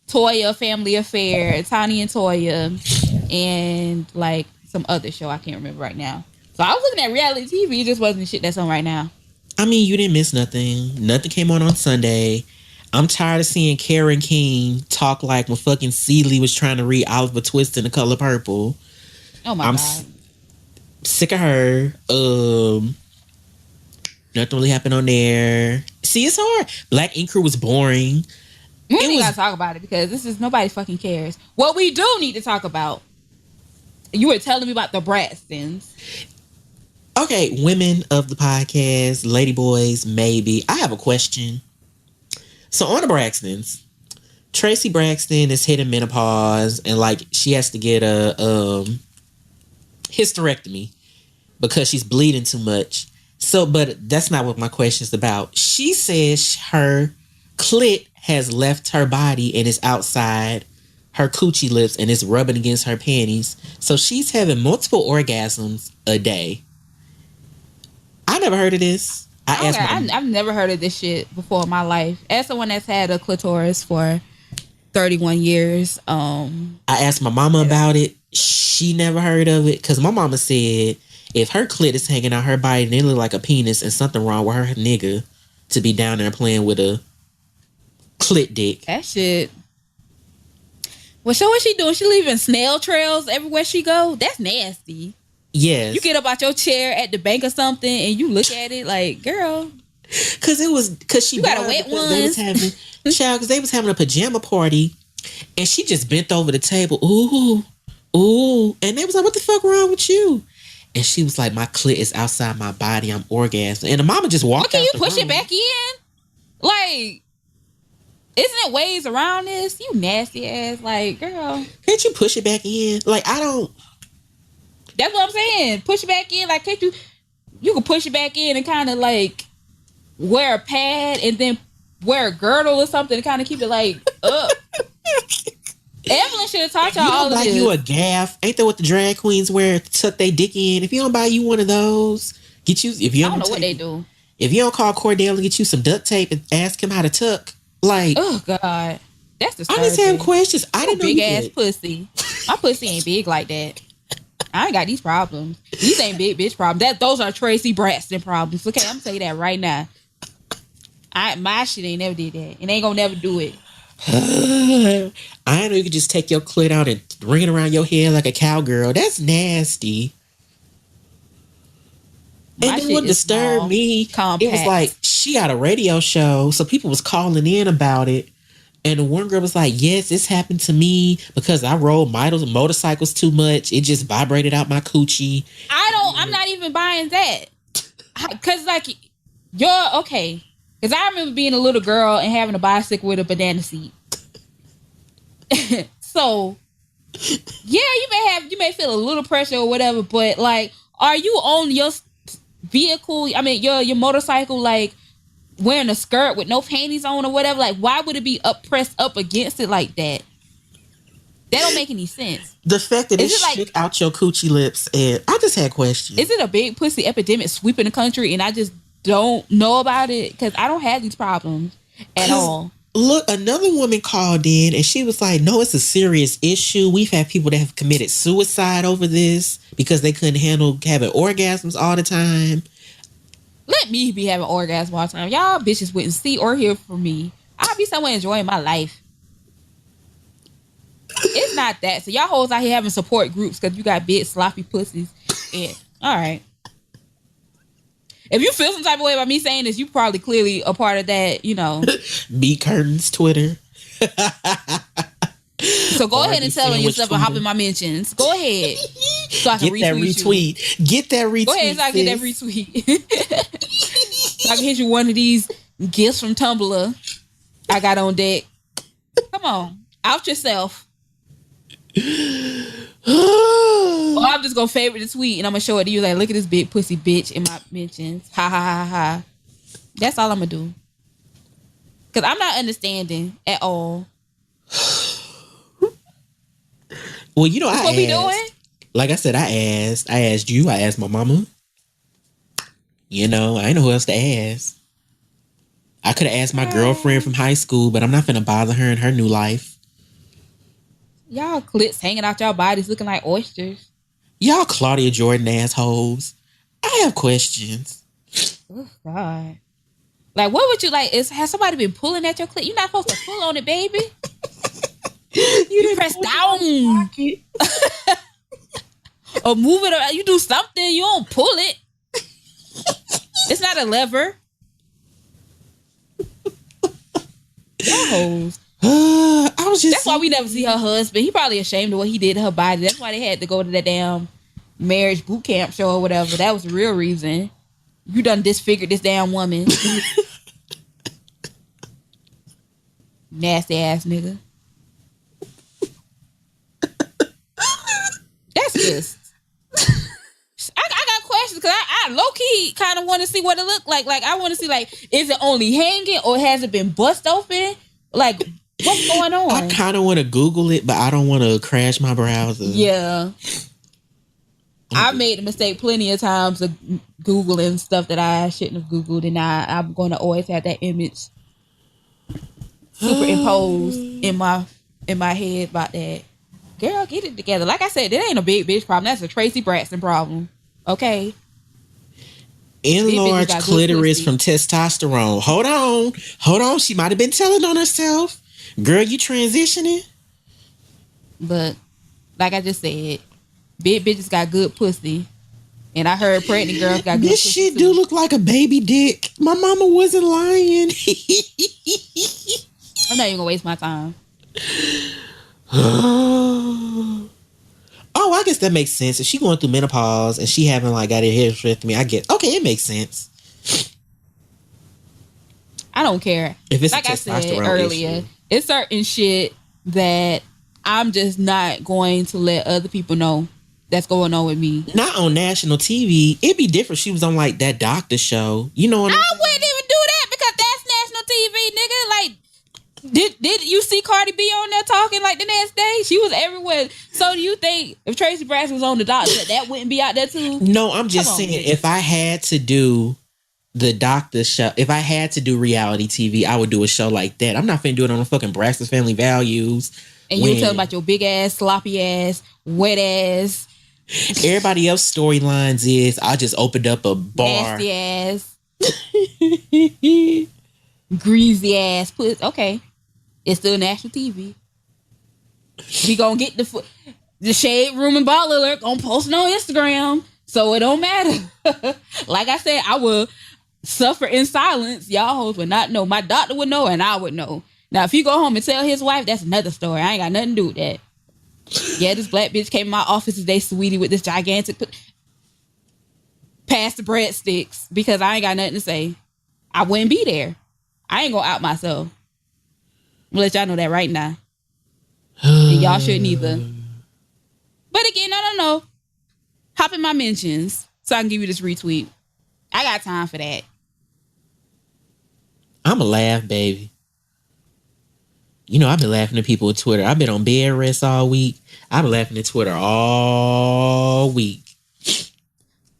Toya Family Affair, Tani and Toya, and like some other show I can't remember right now. So I was looking at reality TV. It just wasn't the shit that's on right now. I mean, you didn't miss nothing. Nothing came on Sunday. I'm tired of seeing Karen King talk like when fucking Celie was trying to read Oliver Twist in The Color Purple. Oh my God. Sick of her. Nothing really happened on there. See, it's hard. Black Ink Crew was boring. We ain't gotta talk about it because this is nobody fucking cares. What we do need to talk about. You were telling me about the Braxtons. Okay, women of the podcast, lady boys, maybe. I have a question. So on the Braxtons, Tracy Braxton is hitting menopause and like she has to get a hysterectomy because she's bleeding too much. So, but that's not what my question is about. She says her clit has left her body and is outside her coochie lips and it's rubbing against her panties. So she's having multiple orgasms a day. I never heard of this. I've never heard of this shit before in my life. As someone that's had a clitoris for 31 years. I asked my mama about it. She never heard of it because my mama said if her clit is hanging out her body and it look like a penis and something wrong with her nigga to be down there playing with a clit dick. That shit. Well, so what she doing? She leaving snail trails everywhere she go? That's nasty. Yes. You get up out your chair at the bank or something and you look at it like, girl. Because she got a wet one. Because they was having a pajama party and she just bent over the table. Ooh. And they was like, what the fuck wrong with you? And she was like, my clit is outside my body. I'm orgasming. And the mama just walked out. Can you push it back in? Like, isn't there ways around this? You nasty ass. Like, girl. Can't you push it back in? Like, I don't. That's what I'm saying. Push it back in. Like, can't you? You can push it back in and kind of like wear a pad and then wear a girdle or something to kind of keep it like up. Evelyn should have taught y'all You all don't of buy this. you a gaff. Ain't that what the drag queens wear to tuck their dick in? If you don't buy you one of those, get you. If you I don't know what they do. If you don't call Cordell and get you some duct tape and ask him how to tuck, like, oh God, that's disturbing. I just have questions. I didn't know big you ass did. pussy. My pussy ain't big like that. I ain't got these problems. These ain't big bitch problems. Those are Tracy Braxton problems. Okay, I'm gonna tell you that right now. My shit ain't never did that, and ain't gonna never do it. I know you could just take your clit out and ring it around your head like a cowgirl. That's nasty. My And then shit what is disturbed small, me, compact. it was like she got a radio show, so people was calling in about it. And the one girl was like, yes, this happened to me because I rode motorcycles too much. It just vibrated out my coochie. I'm not even buying that. Cause like, you're okay. Cause I remember being a little girl and having a bicycle with a banana seat. So, yeah, you may feel a little pressure or whatever, but like, are you on your vehicle? I mean, your motorcycle, like, wearing a skirt with no panties on or whatever? Like, why would it be pressed up against it like that? That don't make any sense. The fact that it shook out your coochie lips, and I just had questions. Is it a big pussy epidemic sweeping the country and I just don't know about it? Because I don't have these problems at all. Look, another woman called in and she was like, no, it's a serious issue. We've had people that have committed suicide over this because they couldn't handle having orgasms all the time. Let me be having orgasms all the time. Y'all bitches wouldn't see or hear from me. I'll be somewhere enjoying my life. It's not that. So y'all hoes out here having support groups because you got big sloppy pussies. Yeah. All right. If you feel some type of way about me saying this, you probably clearly a part of that, you know. Meat Curtains Twitter. So go ahead and tell on yourself and hop in my mentions. Go ahead. So I can get that retweet. Get that retweet. Go ahead so I can get that retweet. So I can hit you one of these gifts from Tumblr I got on deck. Come on. Out yourself. Or I'm just gonna favorite the tweet and I'm gonna show it to you like, look at this big pussy bitch in my mentions. Ha ha ha ha. That's all I'm gonna do. Cause I'm not understanding at all. Well, you know, that's what we doing? Like I said, I asked you, I asked my mama. You know, I ain't know who else to ask. I could have asked my girlfriend from high school, but I'm not finna bother her in her new life. Y'all clits hanging out y'all bodies looking like oysters. Y'all Claudia Jordan assholes. I have questions. Oh, God. Like, what would you like? Has somebody been pulling at your clit? You're not supposed to pull on it, baby. You press down. Or move it around. You do something. You don't pull it. It's not a lever. Y'all hoes. That's why we never see her husband. He probably ashamed of what he did to her body. That's why they had to go to that damn marriage boot camp show or whatever. That was the real reason. You done disfigured this damn woman. Nasty ass nigga. That's just... I got questions because I low-key kind of want to see what it looked like. Like, I want to see, like, is it only hanging or has it been bust open? Like, what's going on? I kind of want to Google it, but I don't want to crash my browser. Yeah. I made the mistake plenty of times of Googling stuff that I shouldn't have Googled, and I'm going to always have that image superimposed in my head about that. Girl, get it together. Like I said, that ain't a big bitch problem. That's a Tracy Braxton problem. Okay? Enlarged clitoris from testosterone. Hold on. She might have been telling on herself. Girl, you transitioning? But like I just said, big bitches got good pussy. And I heard pregnant girls got good pussy. This shit do look like a baby dick. My mama wasn't lying. I'm not even gonna waste my time. Oh, I guess that makes sense. If she going through menopause and she haven't like got her hair with me, I get okay. It makes sense. I don't care. If it's like I said earlier, it's certain shit that I'm just not going to let other people know that's going on with me. Not on national TV. It'd be different. She was on like that doctor show. You know what I wouldn't even do that because that's national TV, nigga. Like, Did you see Cardi B on there talking like the next day? She was everywhere. So do you think if Tracy Braxton was on the doctor, that wouldn't be out there too? No, I'm just saying, if I had to do the doctor show, if I had to do reality TV, I would do a show like that. I'm not finna do it on the fucking Braxton Family Values. And you tell about your big ass, sloppy ass, wet ass. Everybody else storylines is I just opened up a bar. Nasty ass. Greasy ass. Okay. It's still national TV. We gonna get the Shade Room and Ball Alert gonna post it on Instagram. So it don't matter. Like I said, I will suffer in silence. Y'all hoes would not know. My doctor would know and I would know. Now, if you go home and tell his wife, that's another story. I ain't got nothing to do with that. Yeah, this black bitch came in my office today, sweetie, with this gigantic... Pass the breadsticks because I ain't got nothing to say. I wouldn't be there. I ain't gonna out myself. I'm gonna let y'all know that right now. And y'all shouldn't either. But again, no. Hop in my mentions so I can give you this retweet. I got time for that. I'ma laugh, baby. You know, I've been laughing at people at Twitter. I've been on bed rest all week. I've been laughing at Twitter all week.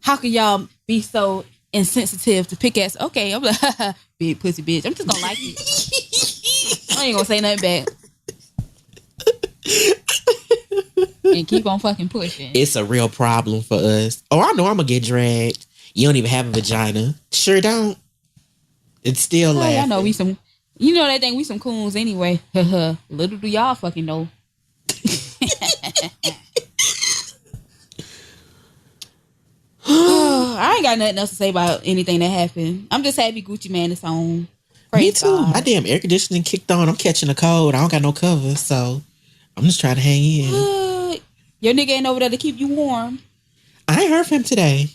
How can y'all be so insensitive to pick ass? Okay, I'm like, big pussy bitch. I'm just gonna like it. I ain't gonna say nothing back. And keep on fucking pushing. It's a real problem for us. Oh, I know I'm gonna get dragged. You don't even have a vagina. Sure don't. It's still laughing. I know we some... You know they think we some coons anyway. Little do y'all fucking know. I ain't got nothing else to say about anything that happened. I'm just happy Gucci Man is home. Me too. God. My damn air conditioning kicked on. I'm catching a cold. I don't got no cover, so I'm just trying to hang in. Your nigga ain't over there to keep you warm. I ain't heard from him today.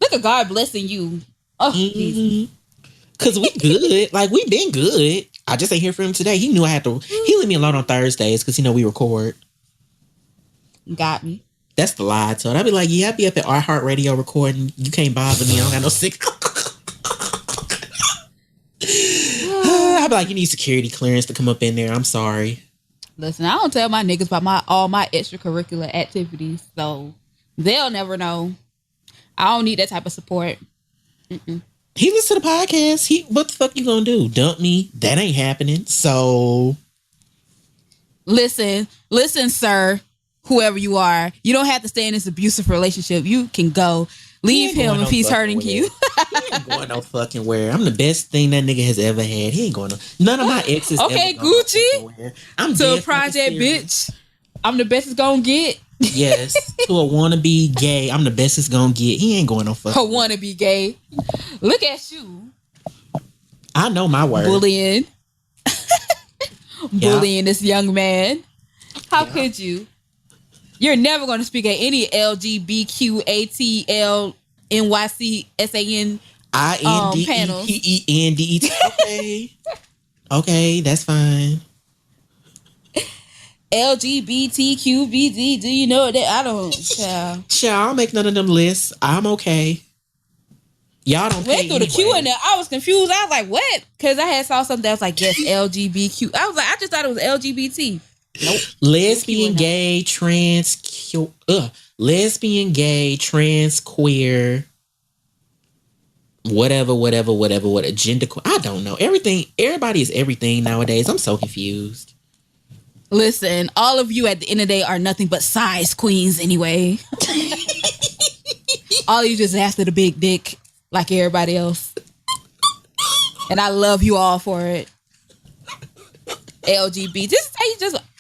Look at God blessing you. Oh, Jesus. Cause we good. Like we been good. I just ain't hear from him today. He knew I had to. He leave me alone on Thursdays because he know we record. Got me. That's the lie I told. I'd be like, yeah, I be up at iHeartRadio recording. You can't bother me. I don't got no signal. I'd be like, you need security clearance to come up in there. I'm sorry. Listen, I don't tell my niggas about all my extracurricular activities, so they'll never know. I don't need that type of support. Mm-mm. He listens to the podcast. What the fuck you gonna do? Dump me? That ain't happening. So listen, sir, whoever you are, you don't have to stay in this abusive relationship. You can go. Leave him if he's hurting you. He ain't going no fucking where. I'm the best thing that nigga has ever had. He ain't going no. None of my exes. Okay, ever Gucci. I'm to a project bitch. I'm the best it's gonna get. Yes, to a wannabe gay. I'm the best it's gonna get. He ain't going no fucking. A wannabe gay. Look at you. I know my word. Bullying. Bullying this young man. How could you? You're never going to speak at any LGBTQATLNYCSAN panels. Okay. Okay, that's fine. LGBTQBD. Do you know that? I don't. Child, I don't make none of them lists. I'm okay. Y'all don't went through anyway. the Q in there. I was confused. I was like, what? Because I had saw something that was like, yes, LGBTQ. I was like, I just thought it was LGBT. Nope. Lesbian, gay, lesbian, gay, trans, queer, whatever, gender. I don't know. Everything. Everybody is everything nowadays. I'm so confused. Listen, all of you at the end of the day are nothing but size queens anyway. All you just after the big dick like everybody else. And I love you all for it. LGB.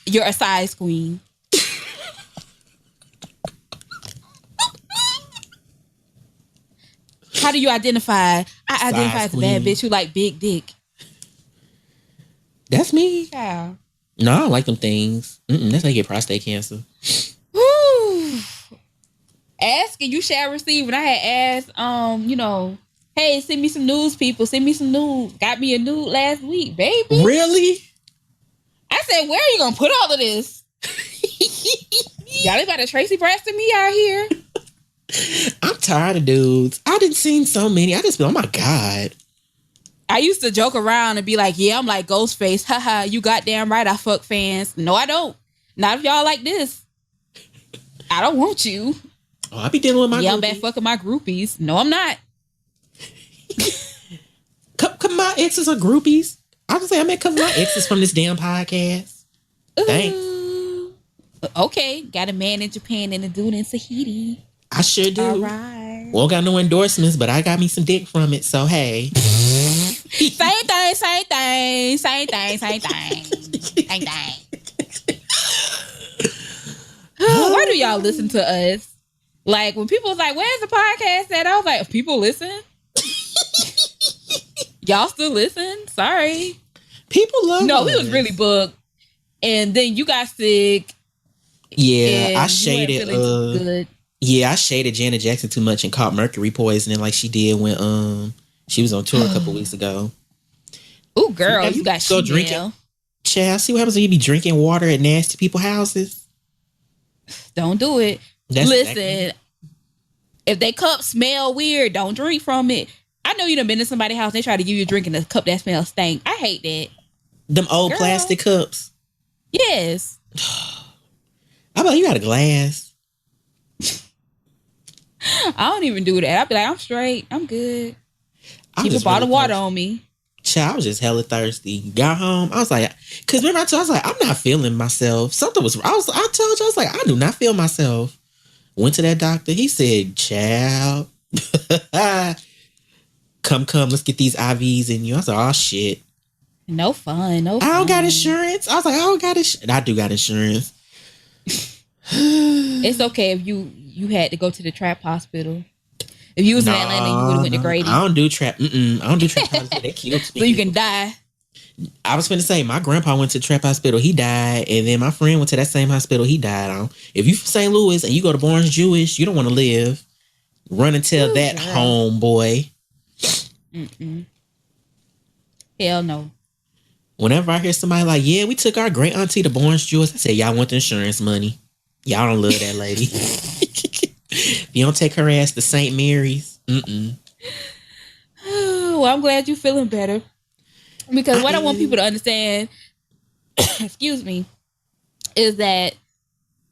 You're a size queen. How do you identify? I identify as a bad bitch who like big dick. That's me. Yeah. No, I don't like them things. That's how you get prostate cancer. Woo. Ask and you shall receive. And I had asked, hey, send me some news, people. Send me some news. Got me a nude last week, baby. Really? I said, where are you gonna put all of this? Y'all about to Tracy Braxton me out here. I'm tired of dudes. I didn't seen so many. I just feel, oh my God. I used to joke around and be like, yeah, I'm like Ghostface. Haha, you goddamn right I fuck fans. No, I don't. Not if y'all like this. I don't want you. Oh, I be dealing with my I'm back fucking my groupies. No, I'm not. Come my exes are groupies. I was say I met a couple of my exes from this damn podcast. Thanks. Okay, got a man in Japan and a dude in Tahiti. I sure do. All right. Well, got no endorsements, but I got me some dick from it. So hey. Same thing. Why do y'all listen to us? Like when people was like, "Where's the podcast at?" I was like, "People listen." Y'all still listen? Sorry. People love No, us. we was really booked. And then you got sick. Yeah, I shaded good. Yeah, I shaded Janet Jackson too much and caught mercury poisoning like she did when she was on tour a couple weeks ago. Ooh, girl, you got go drinking. Child, see what happens when you be drinking water at nasty people's houses? Don't do it. Listen, if they cup smell weird, don't drink from it. I know you done been to somebody's house, they try to give you a drink in a cup that smells stank. I hate that. Them old plastic cups. Yes. How about you got a glass? I don't even do that. I'll be like, I'm straight. I'm good. Keep a bottle of water on me. Child, I was just hella thirsty. Got home. I was like, because remember I was like, I'm not feeling myself. Something was, I told you, I was like, I do not feel myself. Went to that doctor. He said, child, come, let's get these IVs in you. I was like, oh shit. No fun. I don't got insurance. I was like, I don't got insurance. I do got insurance. It's okay if you had to go to the trap hospital. If you was in Atlanta, you would have went to Grady. I don't do trap. I don't do trap hospital. They killed me. So you can die. I was finna say, my grandpa went to trap hospital. He died. And then my friend went to that same hospital. He died. If you from St. Louis and you go to Barnes Jewish, you don't want to live. Run and tell that homeboy. Hell no. Whenever I hear somebody like, yeah, we took our great auntie to Barnes Jewish, I say, y'all want the insurance money. Y'all don't love that lady. You don't take her ass to St. Mary's. Well, I'm glad you're feeling better. Because what I want people to understand, excuse me, is that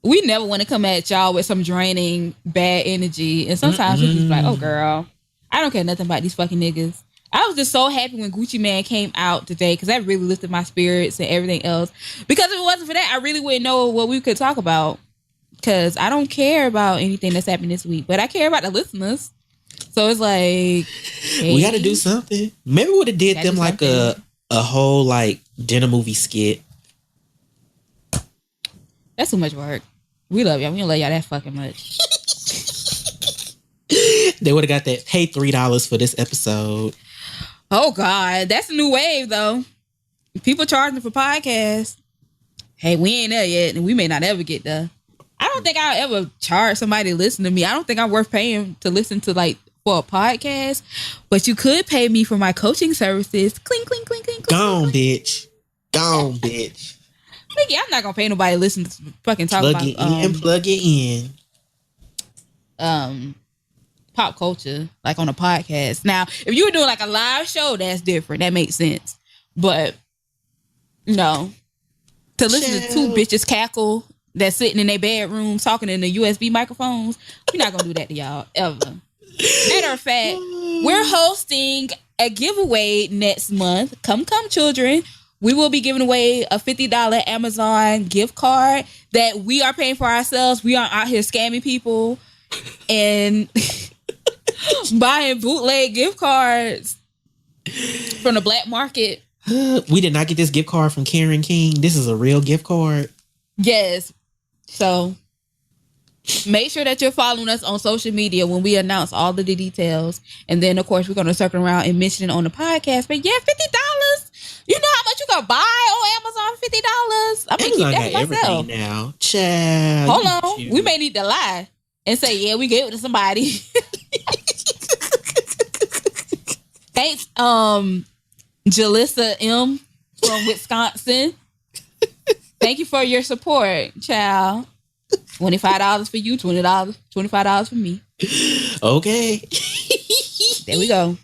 we never want to come at y'all with some draining, bad energy. And sometimes we're just like, oh, girl, I don't care nothing about these fucking niggas. I was just so happy when Gucci Man came out today because that really lifted my spirits and everything else. Because if it wasn't for that, I really wouldn't know what we could talk about. Because I don't care about anything that's happening this week, but I care about the listeners. So it's like, hey, we got to do something. Maybe we would have did them like a whole like dinner movie skit. That's too much work. We love y'all. We don't love y'all that fucking much. They would have got that. Pay $3 for this episode. Oh God, that's a new wave though. People charging for podcasts. Hey, we ain't there yet, and we may not ever get there. I don't think I'll ever charge somebody to listen to me. I don't think I'm worth paying to listen to like for a podcast. But you could pay me for my coaching services. Clink, clink, clink, clink. Gone, bitch. Gone, bitch. Yeah, I'm not gonna pay nobody to listen to fucking talk plug about it in, plug it in. Pop culture, like on a podcast. Now, if you were doing like a live show, that's different. That makes sense. But no, to listen to two bitches cackle that's sitting in their bedrooms talking in the USB microphones, we're not gonna do that to y'all ever. Matter of fact, we're hosting a giveaway next month. Come, children. We will be giving away a $50 Amazon gift card that we are paying for ourselves. We aren't out here scamming people and buying bootleg gift cards from the black market. We did not get this gift card from Karen King. This is a real gift card. Yes. So make sure that you're following us on social media when we announce all of the details. And then, of course, we're going to circle around and mention it on the podcast. But yeah, $50. You know how much you can buy on Amazon for $50? I'm going to keep that for myself. Now. Child, hold on. We may need to lie and say, yeah, we gave it to somebody. Thanks, Jalissa M from Wisconsin. Thank you for your support, child. $25 for you, $25 for me. Okay. There we go.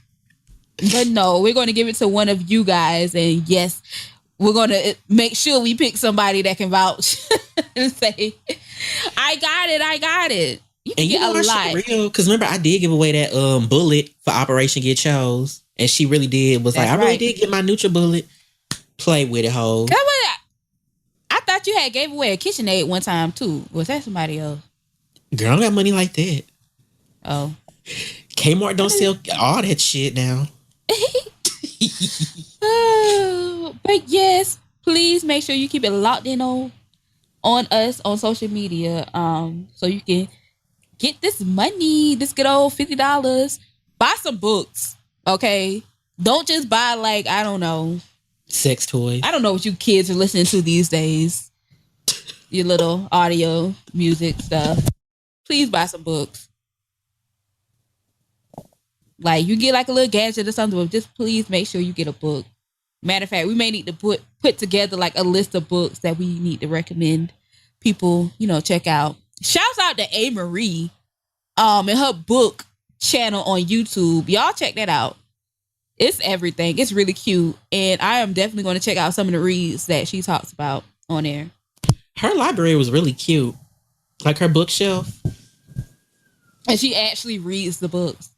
But no, we're going to give it to one of you guys. And yes, we're going to make sure we pick somebody that can vouch and say, I got it. You can get a lot. Real, because remember, I did give away that bullet for Operation Get Chose. And she really did. I really did get my NutriBullet. Play with it, ho. I thought you had gave away a KitchenAid one time, too. Was that somebody else? Girl, I don't got money like that. Oh. Kmart don't sell all that shit now. But yes, please make sure you keep it locked in on us on social media, so you can get this money, this good old $50. Buy some books, okay? Don't just buy I don't know, sex toys. I don't know what you kids are listening to these days. Your little audio, music stuff. Please buy some books. You get a little gadget or something, but just please make sure you get a book. Matter of fact, we may need to put together a list of books that we need to recommend people, check out. Shouts out to A. Marie, and her book channel on YouTube. Y'all check that out. It's everything. It's really cute. And I am definitely going to check out some of the reads that she talks about on there. Her library was really cute. Her bookshelf. And she actually reads the books.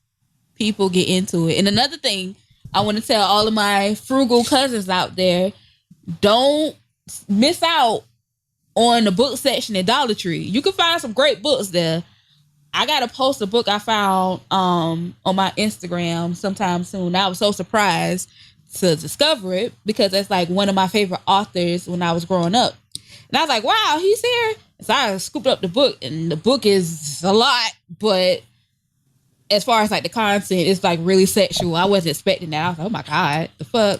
People get into it. And another thing I want to tell all of my frugal cousins out there, don't miss out on the book section at Dollar Tree. You can find some great books there. I got to post a book I found on my Instagram sometime soon. I was so surprised to discover it because that's one of my favorite authors when I was growing up. And I was like, wow, he's here. So I scooped up the book, and the book is a lot, but as far as the content, it's really sexual. I wasn't expecting that. I was like, oh my God, the fuck.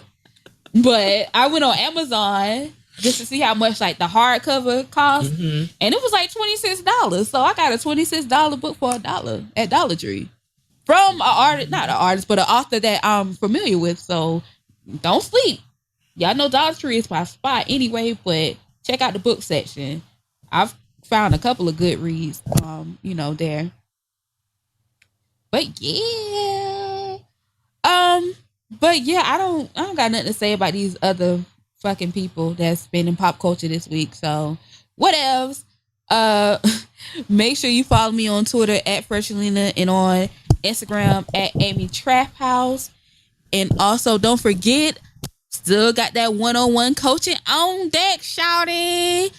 But I went on Amazon just to see how much the hardcover cost. Mm-hmm. And it was $26. So I got a $26 book for $1 at Dollar Tree. From not an artist, but an author that I'm familiar with. So don't sleep. Y'all know Dollar Tree is my spot anyway, but check out the book section. I've found a couple of good reads, there. But yeah. I don't got nothing to say about these other fucking people that's been in pop culture this week. So whatevs. Make sure you follow me on Twitter at Freshalina and on Instagram at Amy Trap House. And also don't forget, still got that one-on-one coaching on deck, shawty.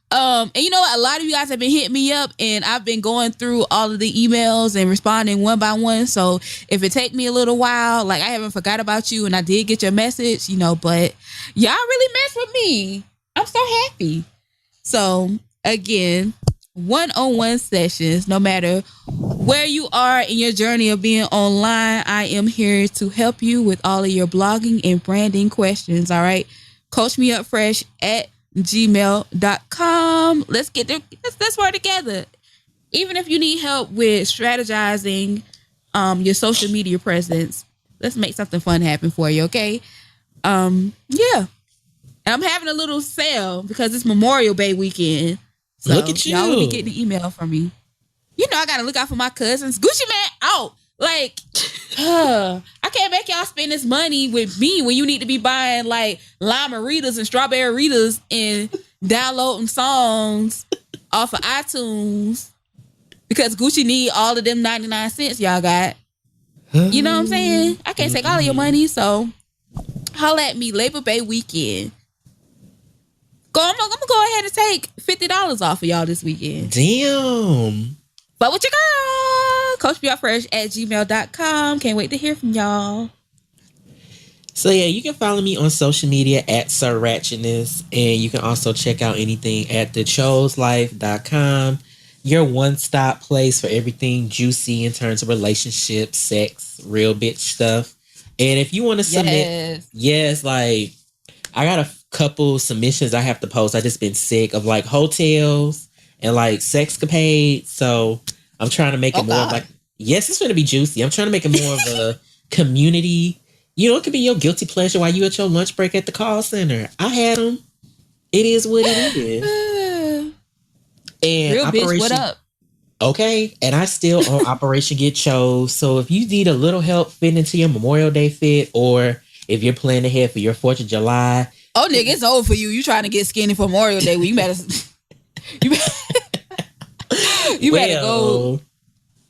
And you know what? A lot of you guys have been hitting me up, and I've been going through all of the emails and responding one by one. So if it take me a little while, I haven't forgot about you, and I did get your message, but y'all really mess with me. I'm so happy. So again, one-on-one sessions, no matter where you are in your journey of being online, I am here to help you with all of your blogging and branding questions. All right. Coach me up fresh at gmail.com. Let's work together. Even if you need help with strategizing your social media presence, let's make something fun happen for you, okay? Yeah. And I'm having a little sale because it's Memorial Day weekend. So look at you. Y'all will be getting an email from me. I gotta look out for my cousins. Gucci Man out. I can't make y'all spend this money with me when you need to be buying lima Ritas and strawberry Ritas and downloading songs off of iTunes because Gucci need all of them 99 cents y'all got. You know what I'm saying? I can't take all of your money, so holla at me Labor Day weekend. I'm gonna go ahead and take $50 off of y'all this weekend. Damn. But with your girl, coachmeupfresh@gmail.com. Can't wait to hear from y'all. So yeah, you can follow me on social media at Sir Ratchetness, and you can also check out anything at thechoselife.com. Your one-stop place for everything juicy in terms of relationships, sex, real bitch stuff. And if you want to submit, I got a couple submissions I have to post. I just been sick of hotels and sexcapades. So I'm trying to make it more yes, it's going to be juicy. I'm trying to make it more of a community. It could be your guilty pleasure while you at your lunch break at the call center. I had them. It is what it is. And real bitch, what up? Okay, and I still on Operation Get Chose. So if you need a little help fitting into your Memorial Day fit, or if you're planning ahead for your 4th of July. Oh, nigga, it's over for you. You trying to get skinny for Memorial Day? Well, you better better go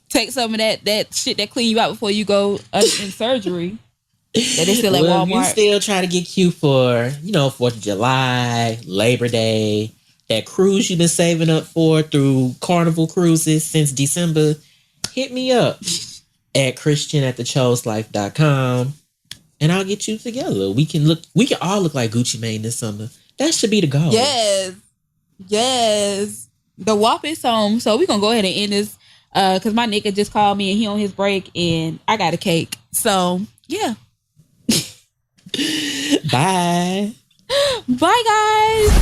take some of that shit that clean you out before you go in surgery. That they still at Walmart. You still try to get cute for 4th of July, Labor Day. That cruise you've been saving up for through Carnival Cruises since December, hit me up at christian@thechoselife.com and I'll get you together. We can all look like Gucci Mane this summer. That should be the goal. Yes. The Guwop is home, so we're gonna go ahead and end this because my nigga just called me and he on his break and I got a cake. So yeah. Bye. Bye guys.